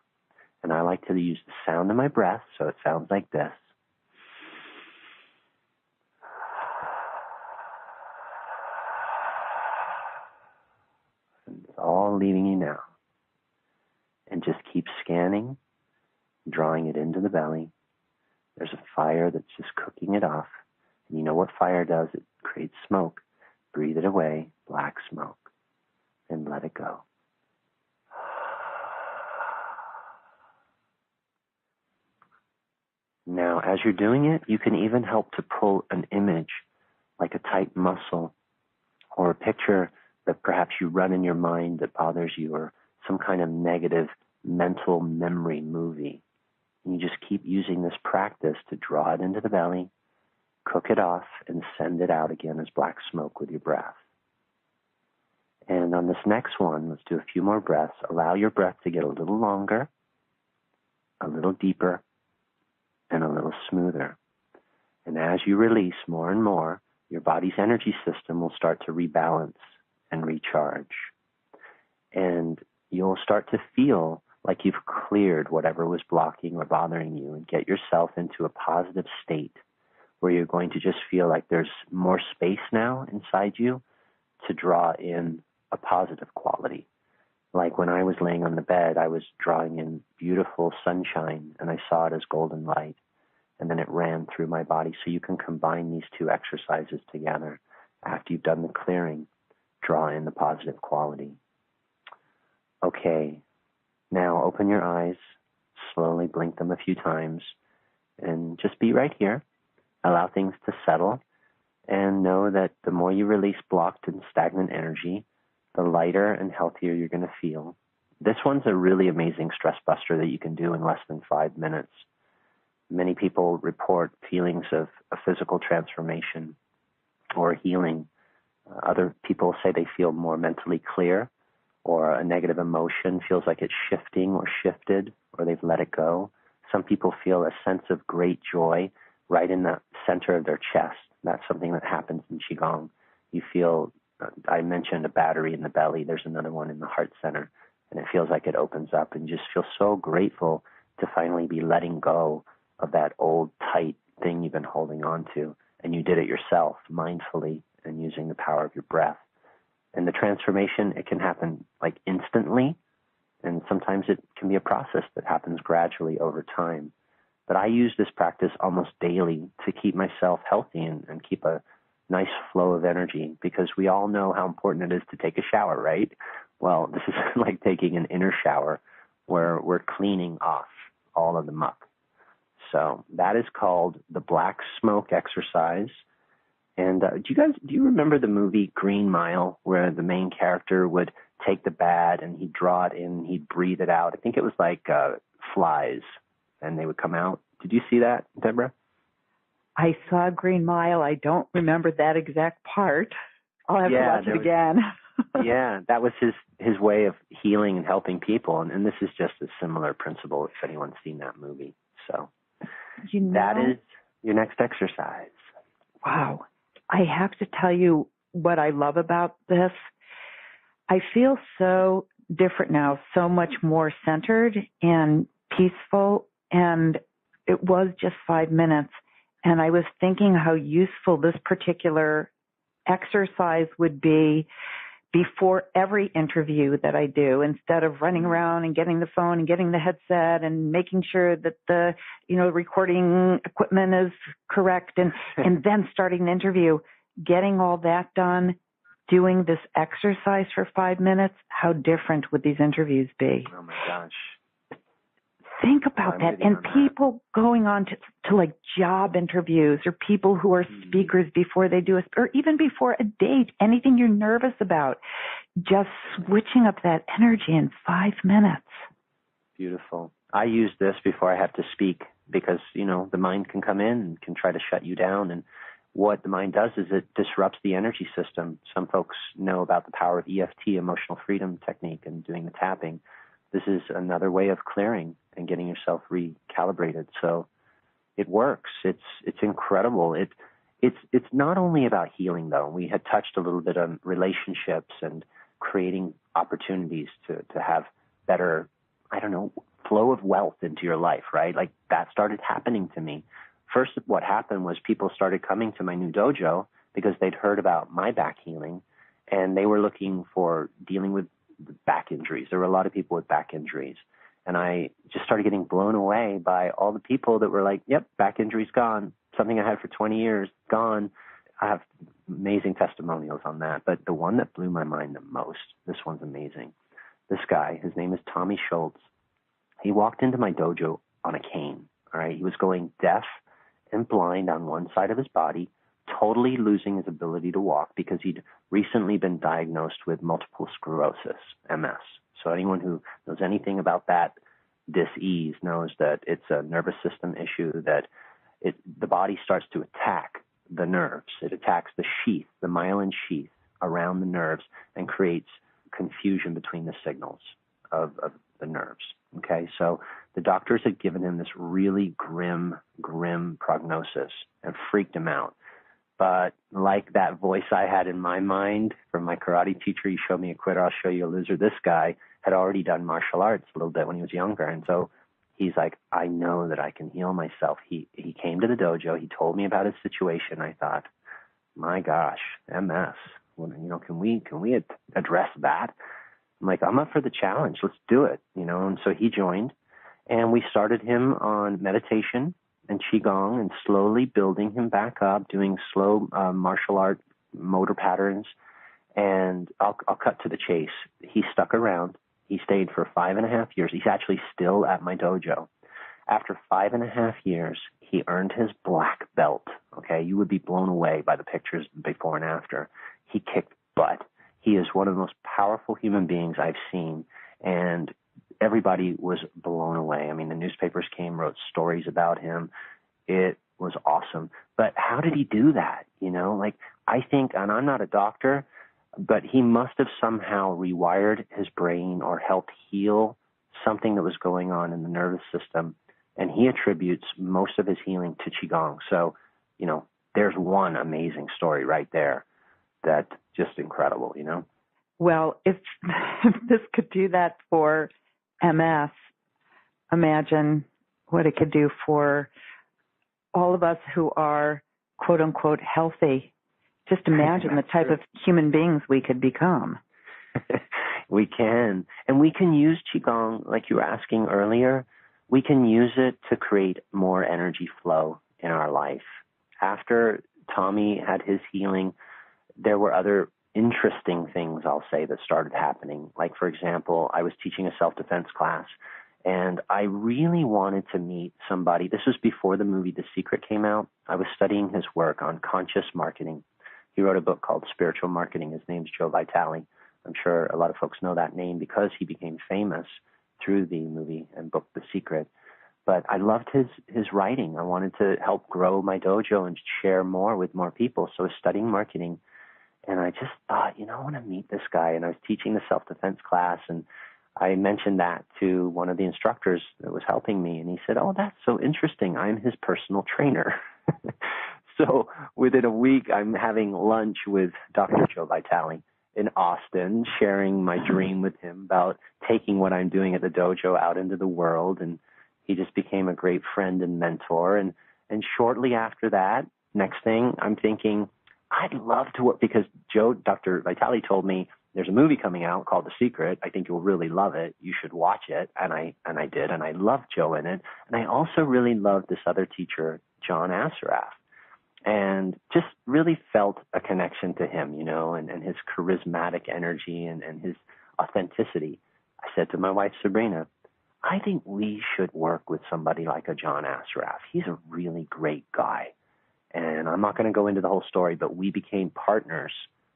[SPEAKER 2] And I like to use the sound of my breath, so it sounds like this. And it's all leaving you now. And just keep scanning, drawing it into the belly. There's a fire that's just cooking it off. And you know what fire does? It creates smoke. Breathe it away, black smoke, and let it go. Now, as you're doing it, you can even help to pull an image, like a tight muscle, or a picture that perhaps you run in your mind that bothers you, or some kind of negative mental memory movie. And you just keep using this practice to draw it into the belly, cook it off, and send it out again as black smoke with your breath. And on this next one, let's do a few more breaths. Allow your breath to get a little longer, a little deeper, and a little smoother. And as you release more and more, your body's energy system will start to rebalance and recharge. And you'll start to feel like you've cleared whatever was blocking or bothering you, and get yourself into a positive state where you're going to just feel like there's more space now inside you to draw in a positive quality. Like when I was laying on the bed, I was drawing in beautiful sunshine, and I saw it as golden light, and then it ran through my body. So you can combine these two exercises together. After you've done the clearing, draw in the positive quality. Okay, now open your eyes, slowly blink them a few times, and just be right here. Allow things to settle, and know that the more you release blocked and stagnant energy, the lighter and healthier you're going to feel. This one's a really amazing stress buster that you can do in less than 5 minutes. Many people report feelings of a physical transformation or healing. Other people say they feel more mentally clear, or a negative emotion feels like it's shifting or shifted, or they've let it go. Some people feel a sense of great joy right in the center of their chest. That's something that happens in Qi Gong. You feel, I mentioned a battery in the belly. There's another one in the heart center, and it feels like it opens up, and you just feel so grateful to finally be letting go of that old tight thing you've been holding on to. And you did it yourself, mindfully, and using the power of your breath. And the transformation, it can happen like instantly, and sometimes it can be a process that happens gradually over time. But I use this practice almost daily to keep myself healthy and keep a nice flow of energy, because we all know how important it is to take a shower, right? Well, this is like taking an inner shower where we're cleaning off all of the muck. So that is called the black smoke exercise. And do you remember the movie Green Mile, where the main character would take the bad and he'd draw it in, he'd breathe it out? I think it was like flies, and they would come out. Did you see that, Debra?
[SPEAKER 1] I saw Green Mile. I don't remember that exact part. I'll have to watch it again.
[SPEAKER 2] Yeah, that was his way of healing and helping people. And this is just a similar principle if anyone's seen that movie. So that is your next exercise.
[SPEAKER 1] Wow. I have to tell you what I love about this. I feel so different now, so much more centered and peaceful. And it was just 5 minutes. And I was thinking how useful this particular exercise would be before every interview that I do, instead of running around and getting the phone and getting the headset and making sure that the, recording equipment is correct and then starting the interview, getting all that done, doing this exercise for 5 minutes, how different would these interviews be?
[SPEAKER 2] Oh my gosh.
[SPEAKER 1] Think about that. And people going on to like job interviews, or people who are speakers before they do or even before a date, anything you're nervous about, just switching up that energy in 5 minutes.
[SPEAKER 2] Beautiful. I use this before I have to speak because, the mind can come in and can try to shut you down. And what the mind does is it disrupts the energy system. Some folks know about the power of EFT, emotional freedom technique, and doing the tapping. This is another way of clearing and getting yourself recalibrated. So it works. It's incredible. It's not only about healing, though. We had touched a little bit on relationships and creating opportunities to have better, flow of wealth into your life, right? Like that started happening to me. First, what happened was people started coming to my new dojo because they'd heard about my back healing, and they were looking for dealing with back injuries. There were a lot of people with back injuries. And I just started getting blown away by all the people that were like, yep, back injury's gone. Something I had for 20 years, gone. I have amazing testimonials on that. But the one that blew my mind the most, this one's amazing. This guy, his name is Tommy Schultz. He walked into my dojo on a cane. All right. He was going deaf and blind on one side of his body, totally losing his ability to walk because he'd recently been diagnosed with multiple sclerosis, MS. So anyone who knows anything about that dis-ease knows that it's a nervous system issue, that the body starts to attack the nerves. It attacks the sheath, the myelin sheath around the nerves, and creates confusion between the signals of the nerves. Okay, so the doctors had given him this really grim prognosis and freaked him out. But like that voice I had in my mind from my karate teacher, you show me a quitter, I'll show you a loser. This guy had already done martial arts a little bit when he was younger. And so he's like, I know that I can heal myself. He came to the dojo. He told me about his situation. I thought, my gosh, MS. Well, can we address that? I'm like, I'm up for the challenge. Let's do it. And so he joined, and we started him on meditation and Qi Gong, and slowly building him back up, doing slow martial art motor patterns. And I'll cut to the chase. He stuck around. He stayed for 5.5 years. He's actually still at my dojo. After 5.5 years, he earned his black belt. Okay, you would be blown away by the pictures before and after. He kicked butt. He is one of the most powerful human beings I've seen, and everybody was blown away. I mean, the newspapers came, wrote stories about him. It was awesome. But how did he do that? I think, and I'm not a doctor, but he must have somehow rewired his brain or helped heal something that was going on in the nervous system. And he attributes most of his healing to Qigong. So, there's one amazing story right there that's just incredible,
[SPEAKER 1] Well, if this could do that for MS, imagine what it could do for all of us who are, quote unquote, healthy. Just imagine the type of human beings we could become.
[SPEAKER 2] We can. And we can use Qigong, like you were asking earlier, we can use it to create more energy flow in our life. After Tommy had his healing, there were other interesting things, I'll say, that started happening. Like, for example, I was teaching a self-defense class, and I really wanted to meet somebody. This was before the movie The Secret came out. I was studying his work on conscious marketing. He wrote a book called Spiritual Marketing. His name's Joe Vitale. I'm sure a lot of folks know that name because he became famous through the movie and book The Secret. But I loved his writing. I wanted to help grow my dojo and share more with more people. So I was studying marketing. And I just thought, I want to meet this guy. And I was teaching the self-defense class, and I mentioned that to one of the instructors that was helping me. And he said, oh, that's so interesting. I'm his personal trainer. So within a week, I'm having lunch with Dr. Joe Vitale in Austin, sharing my dream with him about taking what I'm doing at the dojo out into the world. And he just became a great friend and mentor. And shortly after that, next thing, I'm thinking, I'd love to work, because Dr. Vitale told me there's a movie coming out called The Secret. I think you'll really love it. You should watch it. And I did, and I loved Joe in it. And I also really loved this other teacher, John Assaraf, and just really felt a connection to him, and his charismatic energy and his authenticity. I said to my wife, Sabrina, I think we should work with somebody like a John Assaraf. He's a really great guy. And I'm not going to go into the whole story, but we became partners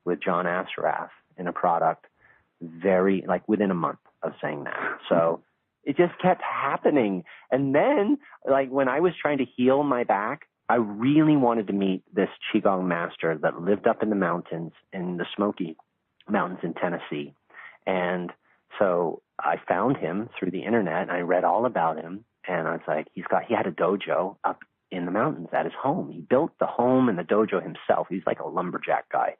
[SPEAKER 2] with John Assaraf in a product within a month of saying that. So it just kept happening. And then, when I was trying to heal my back, I really wanted to meet this Qi Gong master that lived up in the mountains, in the Smoky Mountains in Tennessee. And so I found him through the internet, and I read all about him. And I was like, he had a dojo up in the mountains at his home. He built the home and the dojo himself. He's like a lumberjack guy.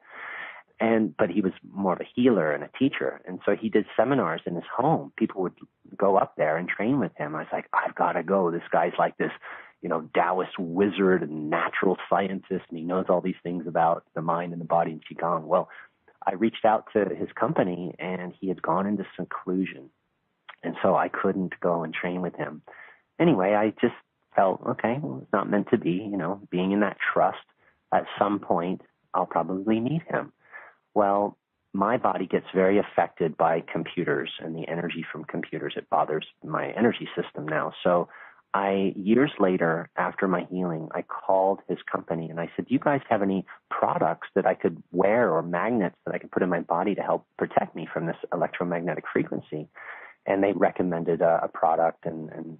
[SPEAKER 2] But he was more of a healer and a teacher. And so he did seminars in his home. People would go up there and train with him. I was like, I've got to go. This guy's like this, Taoist wizard and natural scientist, and he knows all these things about the mind and the body and Qigong. Well, I reached out to his company, and he had gone into seclusion. And so I couldn't go and train with him. Anyway, I just felt, okay, well, it's not meant to be, being in that trust. At some point, I'll probably meet him. Well, my body gets very affected by computers and the energy from computers. It bothers my energy system now. So years later, after my healing, I called his company and I said, do you guys have any products that I could wear or magnets that I could put in my body to help protect me from this electromagnetic frequency? And they recommended a product and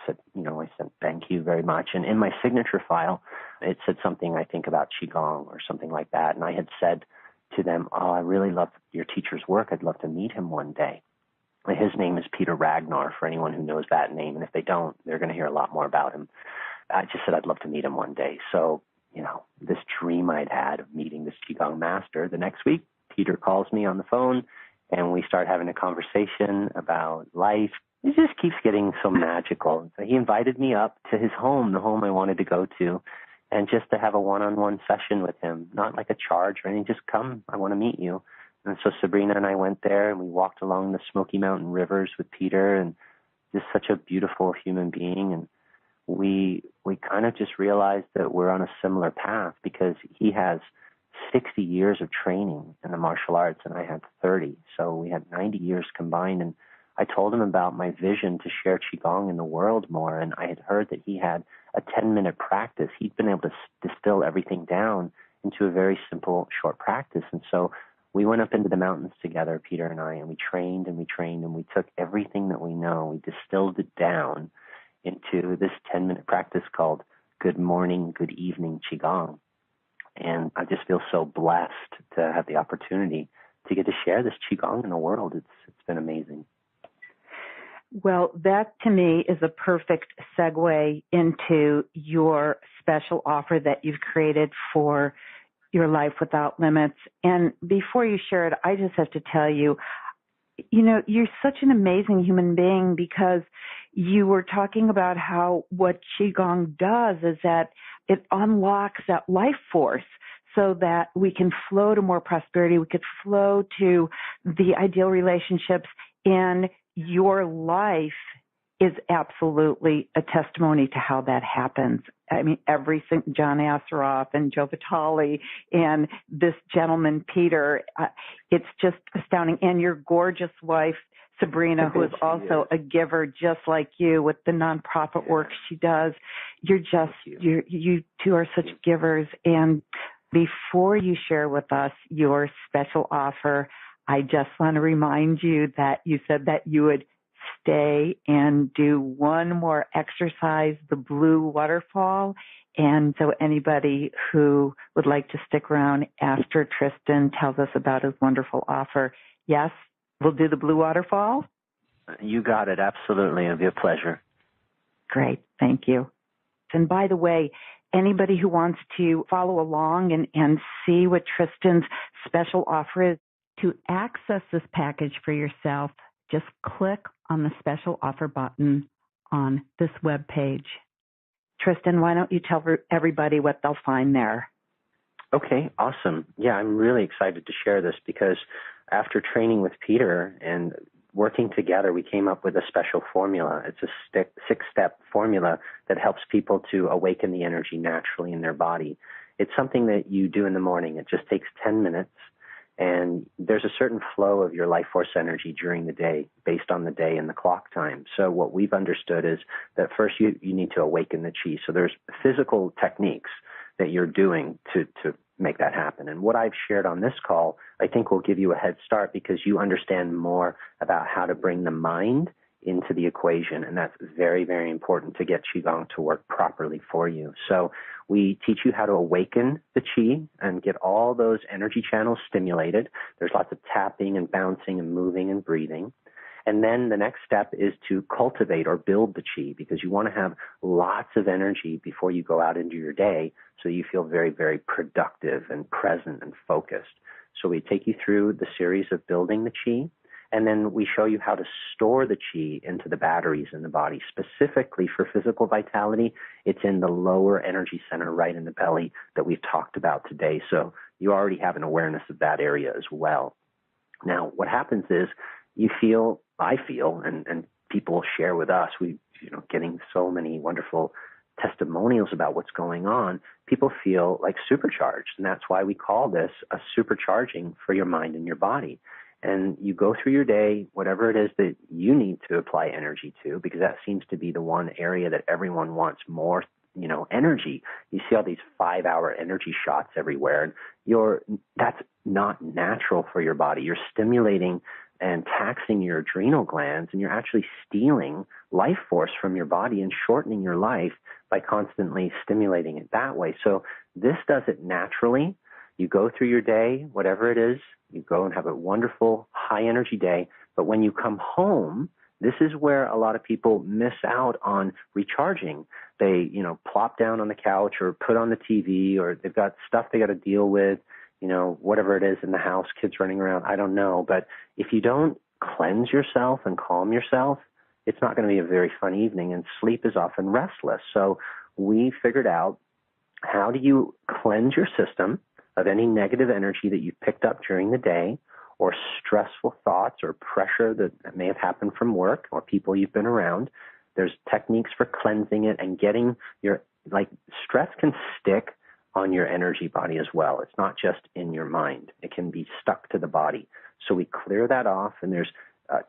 [SPEAKER 2] said, I said, thank you very much. And in my signature file, it said something, I think, about Qi Gong or something like that. And I had said to them, I really love your teacher's work. I'd love to meet him one day. His name is Peter Ragnar, for anyone who knows that name. And if they don't, they're going to hear a lot more about him. I just said I'd love to meet him one day. So, this dream I'd had of meeting this Qigong master, the next week, Peter calls me on the phone, and we start having a conversation about life. It just keeps getting so magical. So he invited me up to his home, the home I wanted to go to, and just to have a one-on-one session with him, not like a charge or anything, just come, I want to meet you. And so Sabrina and I went there, and we walked along the Smoky Mountain rivers with Peter, and just such a beautiful human being. And we kind of just realized that we're on a similar path, because he has 60 years of training in the martial arts, and I had 30. So we had 90 years combined. And I told him about my vision to share Qigong in the world more, and I had heard that he had a 10-minute practice. He'd been able to distill everything down into a very simple, short practice. And so we went up into the mountains together, Peter and I, and we trained, and we took everything that we know, we distilled it down into this 10-minute practice called Good Morning, Good Evening Qigong. And I just feel so blessed to have the opportunity to get to share this Qigong in the world. It's been amazing.
[SPEAKER 1] Well, that to me is a perfect segue into your special offer that you've created for your Life Without Limits. And before you share it, I just have to tell you, you're such an amazing human being, because you were talking about how what Qigong does is that it unlocks that life force so that we can flow to more prosperity. We could flow to the ideal relationships, and your life is absolutely a testimony to how that happens. I mean, John Assaraf and Joe Vitale and this gentleman, Peter, it's just astounding. And your gorgeous wife, Sabrina, who is also a giver just like you with the nonprofit work she does. You two are such givers. And before you share with us your special offer, I just want to remind you that you said that you would stay and do one more exercise, the blue waterfall. And so anybody who would like to stick around after Tristan tells us about his wonderful offer, yes, we'll do the blue waterfall?
[SPEAKER 2] You got it. Absolutely. It'll be a pleasure.
[SPEAKER 1] Great. Thank you. And by the way, anybody who wants to follow along and see what Tristan's special offer is, to access this package for yourself, just click on the special offer button on this web page. Tristan, why don't you tell everybody what they'll find there?
[SPEAKER 2] Okay, awesome. Yeah, I'm really excited to share this, because after training with Peter and working together, we came up with a special formula. It's a 6-step formula that helps people to awaken the energy naturally in their body. It's something that you do in the morning. It just takes 10 minutes, and there's a certain flow of your life force energy during the day based on the day and the clock time. So what we've understood is that first you need to awaken the Qi. So there's physical techniques that you're doing to make that happen. And what I've shared on this call, I think will give you a head start because you understand more about how to bring the mind into the equation. And that's very, very important to get Qi Gong to work properly for you. So we teach you how to awaken the Qi and get all those energy channels stimulated. There's lots of tapping and bouncing and moving and breathing. And then the next step is to cultivate or build the Qi, because you want to have lots of energy before you go out into your day so you feel very, very productive and present and focused. So we take you through the series of building the Qi, and then we show you how to store the Qi into the batteries in the body. Specifically for physical vitality, it's in the lower energy center right in the belly that we've talked about today. So you already have an awareness of that area as well. Now, what happens is I feel, and people share with us, getting so many wonderful testimonials about what's going on, people feel like supercharged. And that's why we call this a supercharging for your mind and your body. And you go through your day, whatever it is that you need to apply energy to, because that seems to be the one area that everyone wants more, energy. You see all these 5-hour energy shots everywhere, and that's not natural for your body. You're stimulating and taxing your adrenal glands, and you're actually stealing life force from your body and shortening your life by constantly stimulating it that way. So this does it naturally. You go through your day, whatever it is, you go and have a wonderful high energy day. But when you come home, this is where a lot of people miss out on recharging. They, plop down on the couch or put on the TV, or they've got stuff they got to deal with, whatever it is in the house, kids running around, I don't know. But if you don't cleanse yourself and calm yourself, it's not going to be a very fun evening, and sleep is often restless. So we figured out, how do you cleanse your system of any negative energy that you've picked up during the day, or stressful thoughts or pressure that may have happened from work or people you've been around. There's techniques for cleansing it and getting stress can stick on your energy body as well. It's not just in your mind. It can be stuck to the body. So we clear that off, and there's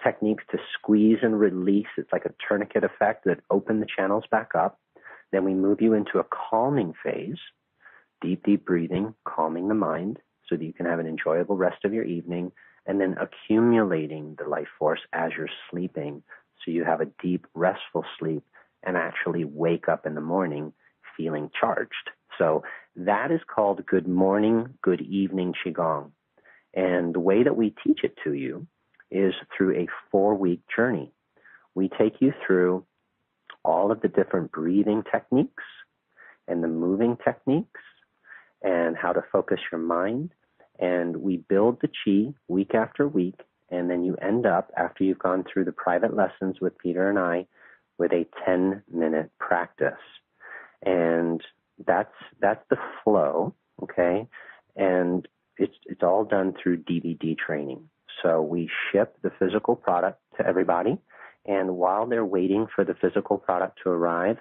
[SPEAKER 2] techniques to squeeze and release. It's like a tourniquet effect that open the channels back up. Then we move you into a calming phase, deep, deep breathing, calming the mind so that you can have an enjoyable rest of your evening, and then accumulating the life force as you're sleeping so you have a deep, restful sleep and actually wake up in the morning feeling charged. So that is called good morning, good evening Qi Gong. And the way that we teach it to you is through a 4-week journey. We take you through all of the different breathing techniques and the moving techniques and how to focus your mind. And we build the Qi week after week, and then you end up, after you've gone through the private lessons with Peter and I, with a 10-minute practice. And that's the flow, okay? And it's all done through DVD training. So we ship the physical product to everybody, and while they're waiting for the physical product to arrive,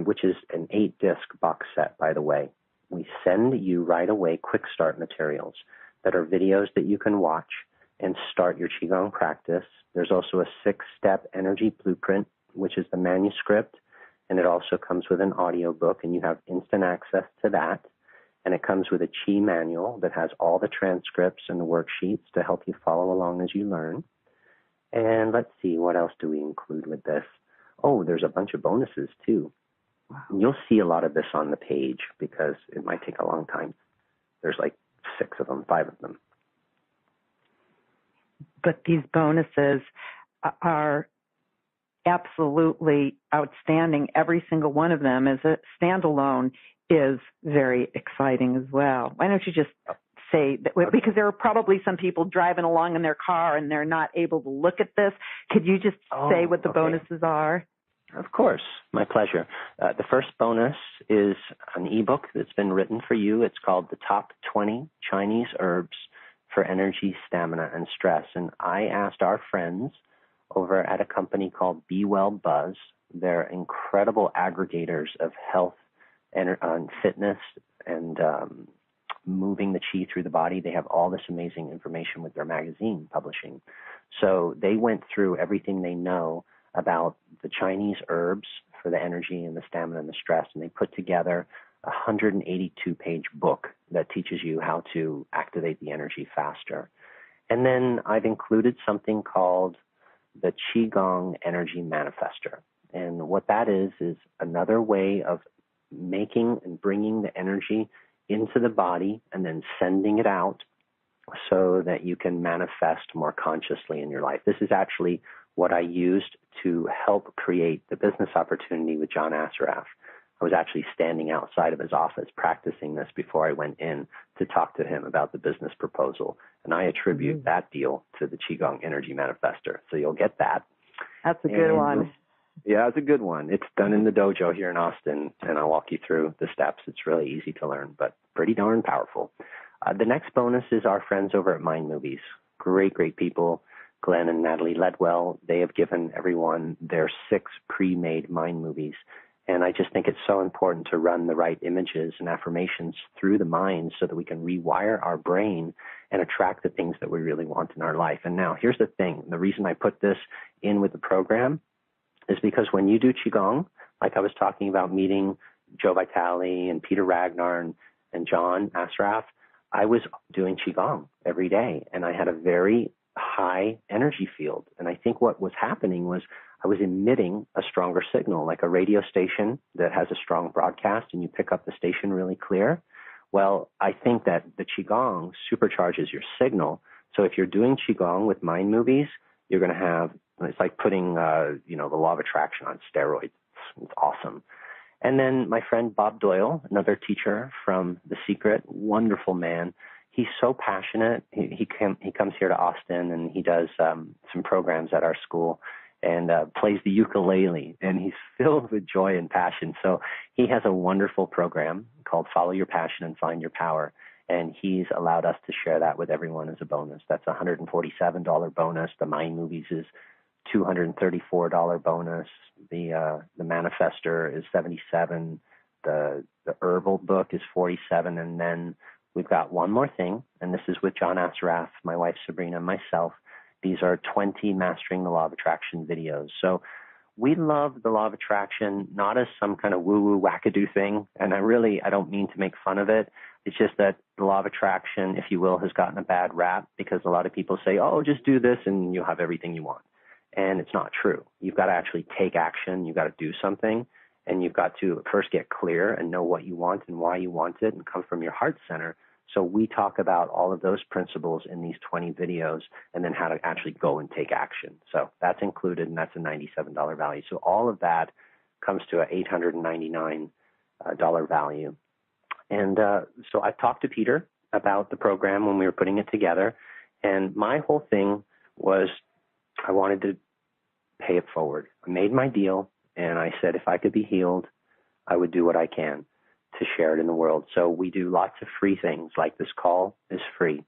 [SPEAKER 2] which is an 8-disc box set, by the way, we send you right away quick start materials that are videos that you can watch and start your Qigong practice. There's also a 6-step energy blueprint, which is the manuscript, and it also comes with an audio book, and you have instant access to that. And it comes with a Qi manual that has all the transcripts and the worksheets to help you follow along as you learn. And let's see, what else do we include with this? Oh, there's a bunch of bonuses, too. Wow. You'll see a lot of this on the page because it might take a long time. There's like 6 of them, 5 of them.
[SPEAKER 1] But these bonuses are absolutely outstanding. Every single one of them as a standalone is very exciting as well. Why don't you just say that, because there are probably some people driving along in their car and they're not able to look at this. Could you just say what the bonuses are?
[SPEAKER 2] Of course. My pleasure. The first bonus is an ebook that's been written for you. It's called The Top 20 Chinese Herbs for energy, stamina, and stress. And I asked our friends over at a company called Be Well Buzz. They're incredible aggregators of health and fitness and moving the qi through the body. They have all this amazing information with their magazine publishing. So they went through everything they know about the Chinese herbs for the energy and the stamina and the stress, and they put together a 182-page book that teaches you how to activate the energy faster. And then I've included something called the Qi Gong Energy Manifester. And what that is another way of making and bringing the energy into the body and then sending it out so that you can manifest more consciously in your life. This is actually what I used to help create the business opportunity with John Assaraf. I was actually standing outside of his office practicing this before I went in to talk to him about the business proposal. And I attribute that deal to the Qi Gong Energy Manifester. So you'll get that.
[SPEAKER 1] That's a good one.
[SPEAKER 2] Yeah, it's a good one. It's done in the dojo here in Austin, and I'll walk you through the steps. It's really easy to learn, but pretty darn powerful. The next bonus is our friends over at Mind Movies. Great, great people. Glenn and Natalie Ledwell, they have given everyone their 6 pre-made mind movies. And I just think it's so important to run the right images and affirmations through the mind so that we can rewire our brain and attract the things that we really want in our life. And now here's the thing. The reason I put this in with the program is because when you do Qigong, like I was talking about meeting Joe Vitale and Peter Ragnar and John Assaraf, I was doing Qigong every day, and I had a very high energy field. And I think what was happening was I was emitting a stronger signal, like a radio station that has a strong broadcast and you pick up the station really clear. Well, I think that the Qigong supercharges your signal. So if you're doing Qigong with mind movies, you're going to have, it's like putting, the law of attraction on steroids. It's awesome. And then my friend Bob Doyle, another teacher from The Secret, wonderful man. He's so passionate. He comes here to Austin and he does some programs at our school and plays the ukulele, and he's filled with joy and passion. So he has a wonderful program called Follow Your Passion and Find Your Power, and he's allowed us to share that with everyone as a bonus. That's a $147 bonus. The Mind Movies is $234 bonus. The Manifester is $77. The Herbal book is $47, and then we've got one more thing, and this is with John Assaraf, my wife Sabrina, and myself. These are 20 Mastering the Law of Attraction videos. So we love the Law of Attraction, not as some kind of woo-woo wackadoo thing, and I don't mean to make fun of it. It's just that the Law of Attraction, if you will, has gotten a bad rap because a lot of people say, oh, just do this and you'll have everything you want. And it's not true. You've got to actually take action. You've got to do something, and you've got to first get clear and know what you want and why you want it and come from your heart center. So we talk about all of those principles in these 20 videos and then how to actually go and take action. So that's included, and that's a $97 value. So all of that comes to an $899 value. And so I talked to Peter about the program when we were putting it together, and my whole thing was I wanted to pay it forward. I made my deal, and I said if I could be healed, I would do what I can to share it in the world. So we do lots of free things, like this call is free,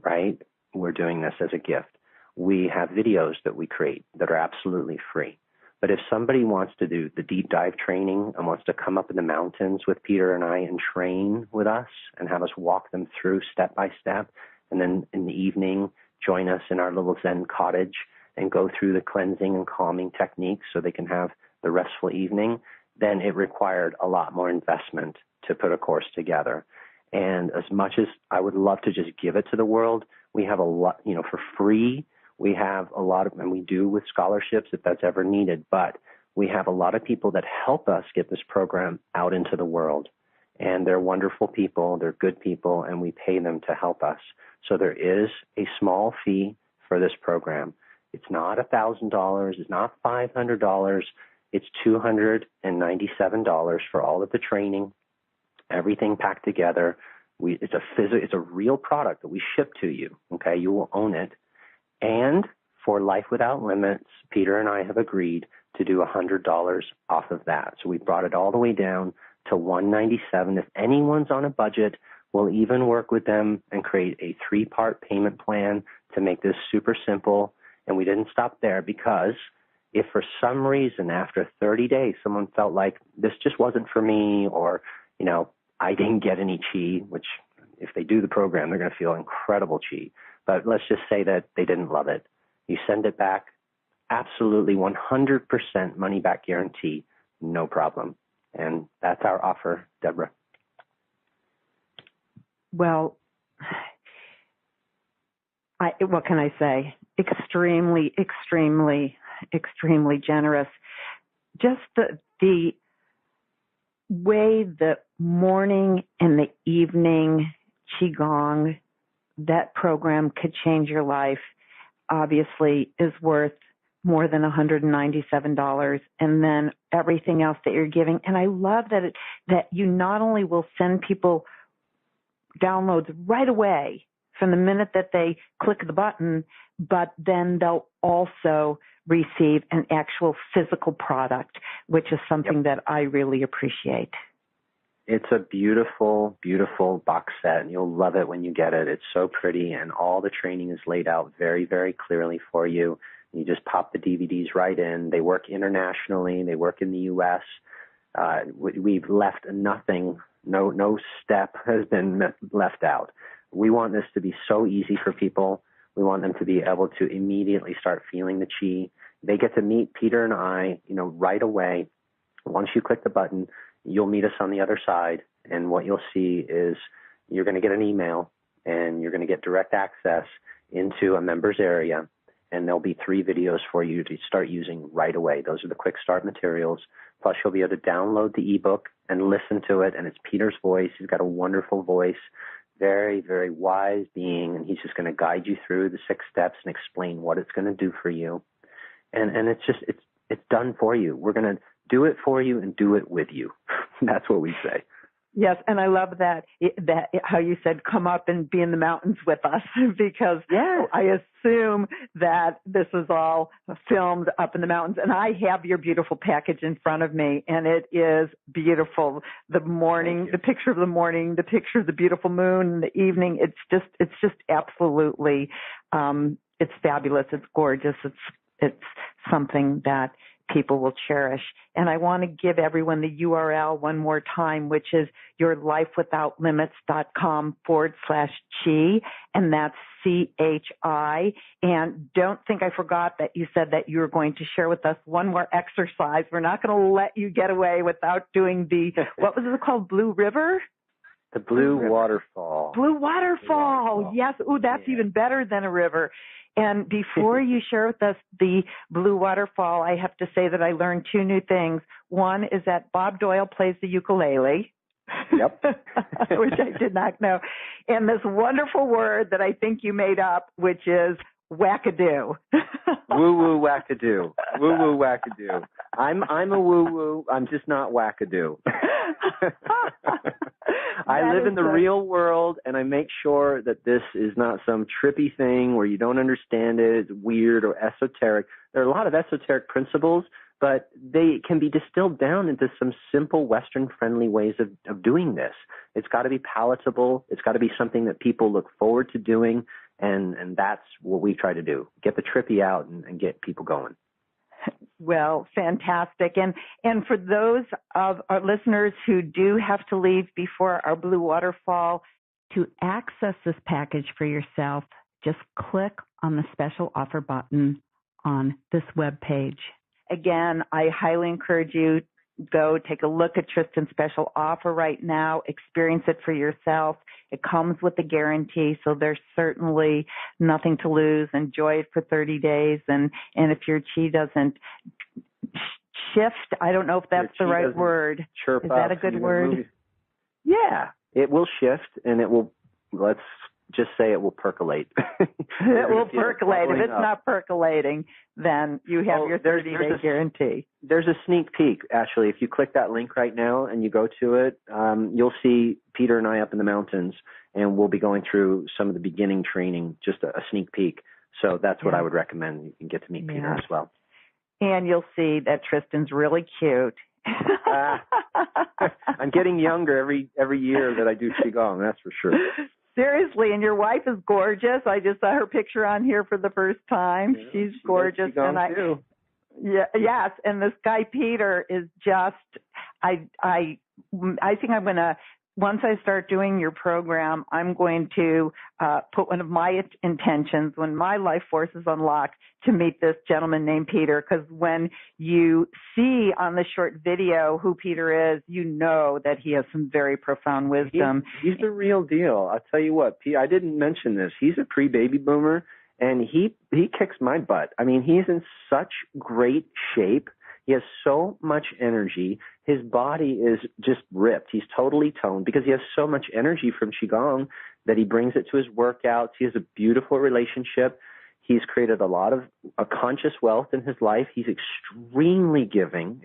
[SPEAKER 2] right? We're doing this as a gift. We have videos that we create that are absolutely free. But if somebody wants to do the deep dive training and wants to come up in the mountains with Peter and I and train with us and have us walk them through step by step, and then in the evening join us in our little Zen cottage and go through the cleansing and calming techniques so they can have the restful evening, then it required a lot more investment to put a course together. And as much as I would love to just give it to the world, we have a lot, for free. We have a lot of, and we do with scholarships if that's ever needed, but we have a lot of people that help us get this program out into the world. And they're wonderful people, they're good people, and we pay them to help us. So there is a small fee for this program. It's not $1,000, it's not $500, it's $297 for all of the training, everything packed together. It's a real product that we ship to you, okay? You will own it. And for Life Without Limits, Peter and I have agreed to do $100 off of that. So we brought it all the way down to $197. If anyone's on a budget, We'll even work with them and create a 3-part payment plan to make this super simple. And we didn't stop there, because if for some reason after 30 days someone felt like this just wasn't for me, or, I didn't get any Qi, which if they do the program, they're going to feel incredible Qi. But let's just say that they didn't love it. You send it back, absolutely 100% money back guarantee, no problem. And that's our offer, Debra.
[SPEAKER 1] Well, what can I say? Extremely, extremely, extremely generous. Just the way the morning and the evening Qi Gong, that program could change your life, obviously is worth more than $197, and then everything else that you're giving. And I love that you not only will send people downloads right away from the minute that they click the button, but then they'll also receive an actual physical product, which is something that I really appreciate.
[SPEAKER 2] It's a beautiful, beautiful box set, and you'll love it when you get it. It's so pretty, and all the training is laid out very, very clearly for you. You just pop the DVDs right in. They work internationally. They work in the U.S. We've left nothing. No step has been left out. We want this to be so easy for people. We want them to be able to immediately start feeling the Qi. They get to meet Peter and I, right away. Once you click the button, you'll meet us on the other side, and what you'll see is you're going to get an email, and you're going to get direct access into a members area, and there'll be 3 videos for you to start using right away. Those are the quick start materials. Plus, you'll be able to download the ebook and listen to it, and it's Peter's voice. He's got a wonderful voice, very, very wise being, and he's just going to guide you through the 6 steps and explain what it's going to do for you. And it's done for you. We're going to do it for you and do it with you. That's what we say.
[SPEAKER 1] Yes, and I love that how you said come up and be in the mountains with us, because I assume that this is all filmed up in the mountains, and I have your beautiful package in front of me, and it is beautiful. The morning, the picture of the morning, the picture of the beautiful moon, the evening, it's just absolutely, it's fabulous. It's gorgeous. It's something that people will cherish. And I want to give everyone the URL one more time, which is yourlifewithoutlimits.com/Qi, and that's CHI. And don't think I forgot that you said that you were going to share with us one more exercise. We're not going to let you get away without doing what was it called, Blue River?
[SPEAKER 2] The Blue Waterfall.
[SPEAKER 1] Blue Waterfall. Yes. Ooh, that's even better than a river. And before you share with us the Blue Waterfall, I have to say that I learned 2 new things. One is that Bob Doyle plays the ukulele.
[SPEAKER 2] Yep.
[SPEAKER 1] Which I did not know. And this wonderful word that I think you made up, which is wackadoo.
[SPEAKER 2] Woo-woo wackadoo. Woo-woo wackadoo. I'm a woo-woo. I'm just not wackadoo. I live in the real world, and I make sure that this is not some trippy thing where you don't understand it, it's weird or esoteric. There are a lot of esoteric principles, but they can be distilled down into some simple Western-friendly ways of doing this. It's got to be palatable. It's got to be something that people look forward to doing, and that's what we try to do, get the trippy out and get people going.
[SPEAKER 1] Well, fantastic. And for those of our listeners who do have to leave before our Blue Waterfall, to access this package for yourself, just click on the special offer button on this webpage. Again, I highly encourage you, go take a look at Tristan's special offer right now, experience it for yourself. It comes with a guarantee, so there's certainly nothing to lose. Enjoy it for 30 days. And if your Qi doesn't shift, I don't know if that's the right word.
[SPEAKER 2] Chirp
[SPEAKER 1] Is that a good word?
[SPEAKER 2] Yeah, it will shift, and it will, let's just say it will percolate.
[SPEAKER 1] It will percolate. If it's not percolating, then you have your 30-day guarantee.
[SPEAKER 2] There's a sneak peek, actually. If you click that link right now and you go to it, you'll see Peter and I up in the mountains, and we'll be going through some of the beginning training, just a sneak peek. So that's what I would recommend. You can get to meet Peter as well.
[SPEAKER 1] And you'll see that Tristan's really cute,
[SPEAKER 2] I'm getting younger every year that I do Qi Gong, that's for sure.
[SPEAKER 1] Seriously, and your wife is gorgeous. I just saw her picture on here for the first time.
[SPEAKER 2] Yeah,
[SPEAKER 1] She's gorgeous.
[SPEAKER 2] Qi Gong too.
[SPEAKER 1] Yes, and this guy Peter is just I think I'm going to, once I start doing your program, I'm going to put one of my intentions when my life force is unlocked to meet this gentleman named Peter, because when you see on the short video who Peter is, you know that he has some very profound wisdom.
[SPEAKER 2] He's the real deal. I'll tell you what, I didn't mention this. He's a pre-baby boomer, and he kicks my butt. I mean, he's in such great shape. He has so much energy. His body is just ripped. He's totally toned because he has so much energy from Qi Gong that he brings it to his workouts. He has a beautiful relationship. He's created a lot of conscious wealth in his life. He's extremely giving,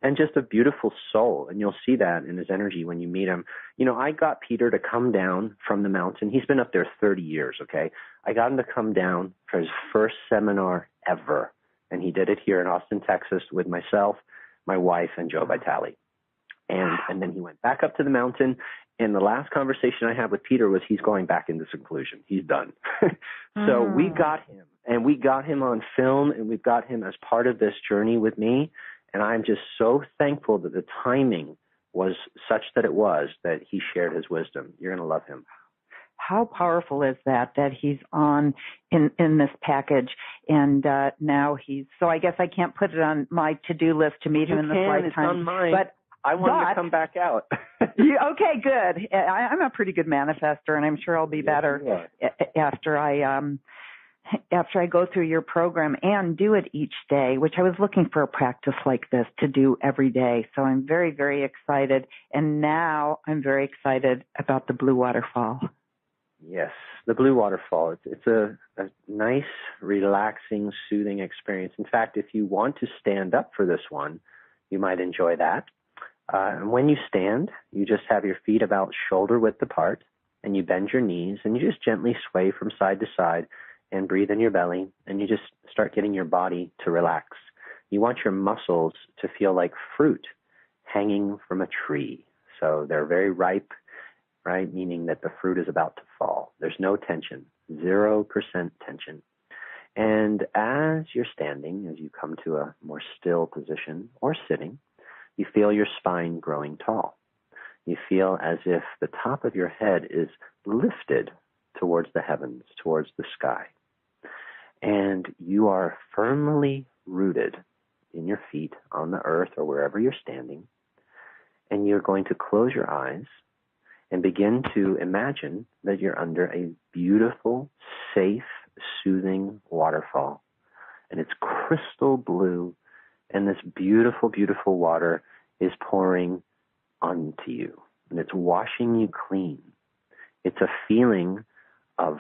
[SPEAKER 2] and just a beautiful soul. And you'll see that in his energy when you meet him. You know, I got Peter to come down from the mountain. He's been up there 30 years, okay? I got him to come down for his first seminar ever. And he did it here in Austin, Texas with myself, my wife, and Joe Vitale. And then he went back up to the mountain. And the last conversation I had with Peter was he's going back into seclusion. He's done. So we got him, and we got him on film, and we've got him as part of this journey with me. And I'm just so thankful that the timing was such that it was that he shared his wisdom. You're going to love him.
[SPEAKER 1] How powerful is that he's on in this package, and now so I guess I can't put it on my to-do list to meet him in this lifetime.
[SPEAKER 2] It's on mine. But I want him to come back out.
[SPEAKER 1] Okay, good. I'm a pretty good manifester, and I'm sure I'll be better after I go through your program and do it each day, which I was looking for a practice like this to do every day. So I'm very, very excited. And now I'm very excited about the blue waterfall.
[SPEAKER 2] Yes, the blue waterfall. It's a nice, relaxing, soothing experience. In fact, if you want to stand up for this one, you might enjoy that. And when you stand, you just have your feet about shoulder width apart, and you bend your knees, and you just gently sway from side to side and breathe in your belly, and you just start getting your body to relax. You want your muscles to feel like fruit hanging from a tree. So they're very ripe, right? Meaning that the fruit is about to fall. There's no tension, 0% tension. And as you're standing, as you come to a more still position or sitting, you feel your spine growing tall. You feel as if the top of your head is lifted towards the heavens, towards the sky. And you are firmly rooted in your feet on the earth or wherever you're standing. And you're going to close your eyes and begin to imagine that you're under a beautiful, safe, soothing waterfall. And it's crystal blue, and this beautiful, beautiful water is pouring onto you, and it's washing you clean. It's a feeling of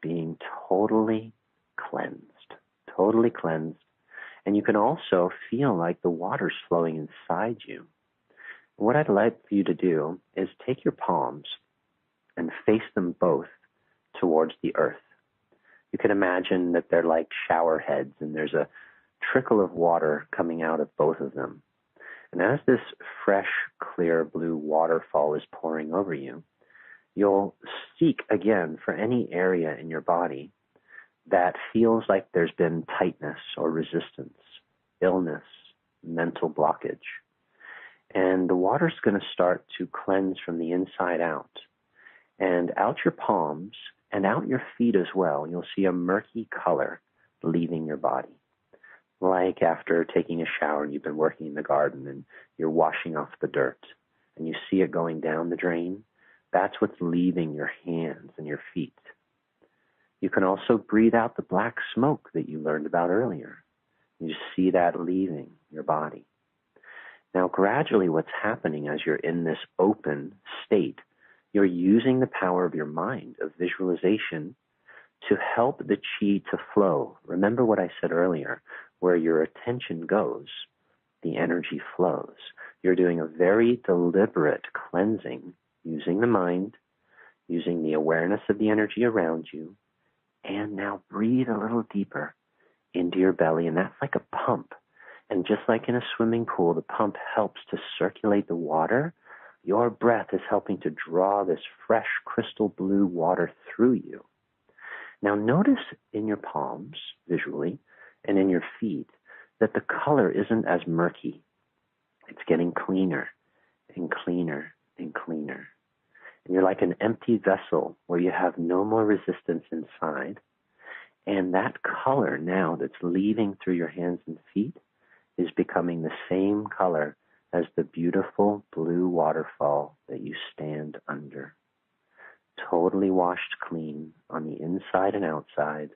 [SPEAKER 2] being totally cleansed, and you can also feel like the water's flowing inside you. What I'd like for you to do is take your palms and face them both towards the earth. You can imagine that they're like shower heads, and there's a trickle of water coming out of both of them. And as this fresh, clear blue waterfall is pouring over you, you'll seek again for any area in your body that feels like there's been tightness or resistance, illness, mental blockage. And the water's going to start to cleanse from the inside out. And out your palms and out your feet as well, you'll see a murky color leaving your body. Like after taking a shower and you've been working in the garden and you're washing off the dirt and you see it going down the drain, that's what's leaving your hands and your feet. You can also breathe out the black smoke that you learned about earlier. You see that leaving your body. Now, gradually what's happening as you're in this open state, you're using the power of your mind, of visualization, to help the qi to flow. Remember what I said earlier, where your attention goes, the energy flows. You're doing a very deliberate cleansing using the mind, using the awareness of the energy around you, and now breathe a little deeper into your belly, and that's like a pump. And just like in a swimming pool, the pump helps to circulate the water. Your breath is helping to draw this fresh crystal blue water through you. Now notice in your palms, visually, and in your feet, that the color isn't as murky. It's getting cleaner and cleaner and cleaner. And you're like an empty vessel where you have no more resistance inside. And that color now that's leaving through your hands and feet is becoming the same color as the beautiful blue waterfall that you stand under. Totally washed clean on the inside and outside,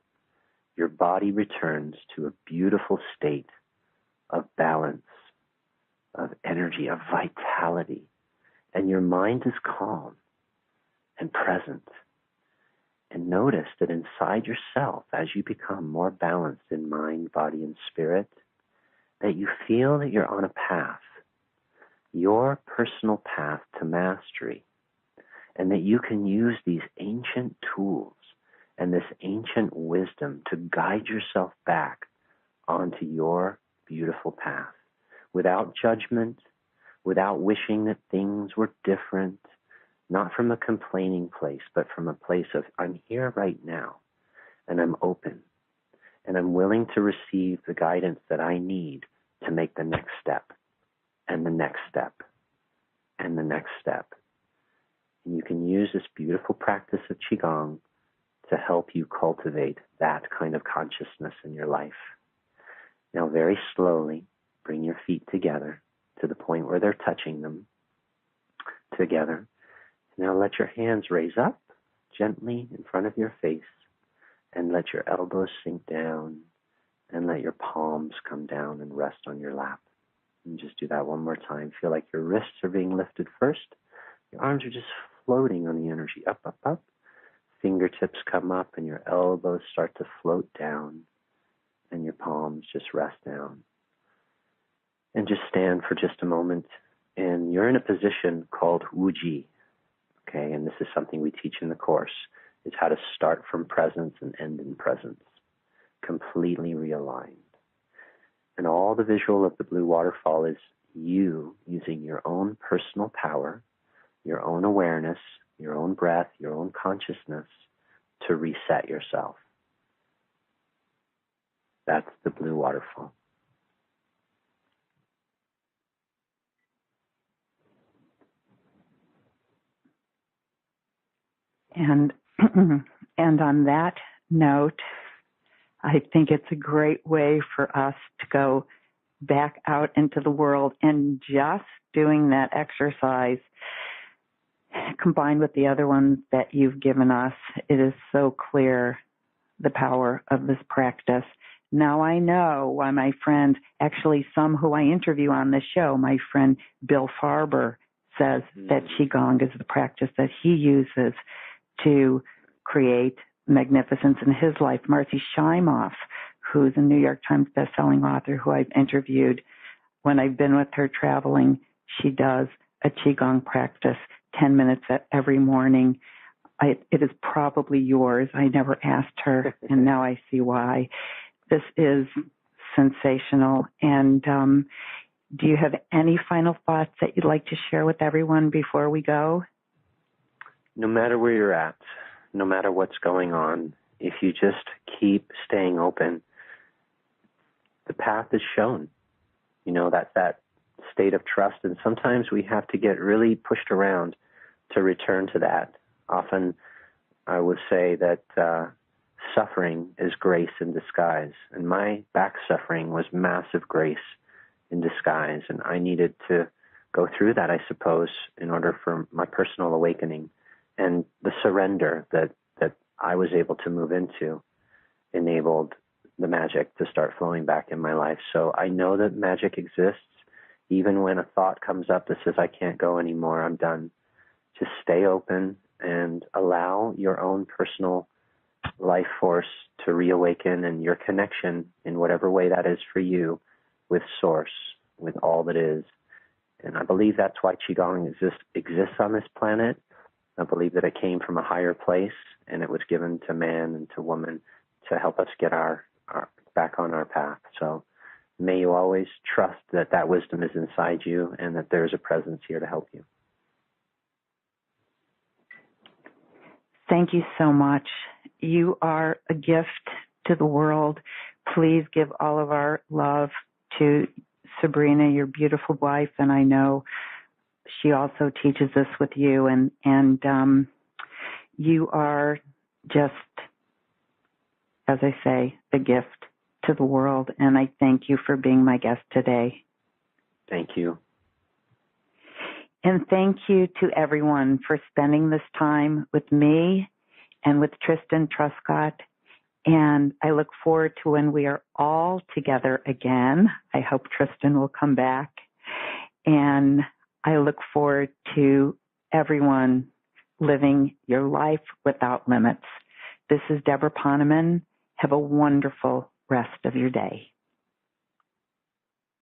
[SPEAKER 2] your body returns to a beautiful state of balance, of energy, of vitality, and your mind is calm and present. And notice that inside yourself, as you become more balanced in mind, body, and spirit, that you feel that you're on a path, your personal path to mastery, and that you can use these ancient tools and this ancient wisdom to guide yourself back onto your beautiful path without judgment, without wishing that things were different, not from a complaining place, but from a place of, I'm here right now, and I'm open, and I'm willing to receive the guidance that I need to make the next step, and the next step, and the next step. And you can use this beautiful practice of Qi Gong to help you cultivate that kind of consciousness in your life. Now, very slowly, bring your feet together to the point where they're touching them together. Now let your hands raise up gently in front of your face, and let your elbows sink down, and let your palms come down and rest on your lap. And just do that one more time. Feel like your wrists are being lifted first. Your arms are just floating on the energy, up, up, up. Fingertips come up, and your elbows start to float down, and your palms just rest down. And just stand for just a moment, and you're in a position called Wuji. Okay, and this is something we teach in the course, is how to start from presence and end in presence, completely realigned. And all the visual of the blue waterfall is you using your own personal power, your own awareness, your own breath, your own consciousness to reset yourself. That's the blue waterfall.
[SPEAKER 1] And and on that note, I think it's a great way for us to go back out into the world, and just doing that exercise combined with the other ones that you've given us, it is so clear the power of this practice. Now I know why my friend, actually some who I interview on this show, my friend Bill Farber says that Qi Gong is the practice that he uses to create magnificence in his life. Marcy Shimoff, who's a New York Times bestselling author who I've interviewed, when I've been with her traveling, she does a Qi Gong practice 10 minutes every morning. It is probably yours. I never asked her, and now I see why. This is sensational. And do you have any final thoughts that you'd like to share with everyone before we go?
[SPEAKER 2] No matter where you're at, no matter what's going on, if you just keep staying open, the path is shown. You know, that's that state of trust. And sometimes we have to get really pushed around to return to that. Often I would say that suffering is grace in disguise. And my back suffering was massive grace in disguise. And I needed to go through that, I suppose, in order for my personal awakening. And the surrender that I was able to move into enabled the magic to start flowing back in my life. So I know that magic exists. Even when a thought comes up that says, I can't go anymore, I'm done. Just stay open and allow your own personal life force to reawaken, and your connection in whatever way that is for you with Source, with all that is. And I believe that's why Qigong exists on this planet. I believe that it came from a higher place, and it was given to man and to woman to help us get our back on our path. So May you always trust that that wisdom is inside you and that there's a presence here to help you.
[SPEAKER 1] Thank you so much. You are a gift to the world. Please give all of our love to Sabrina, your beautiful wife, and I know she also teaches this with you, and you are just, as I say, a gift to the world, and I thank you for being my guest today.
[SPEAKER 2] Thank you.
[SPEAKER 1] And thank you to everyone for spending this time with me and with Tristan Truscott. And I look forward to when we are all together again. I hope Tristan will come back. And I look forward to everyone living your life without limits. This is Debra Poneman. Have a wonderful rest of your day.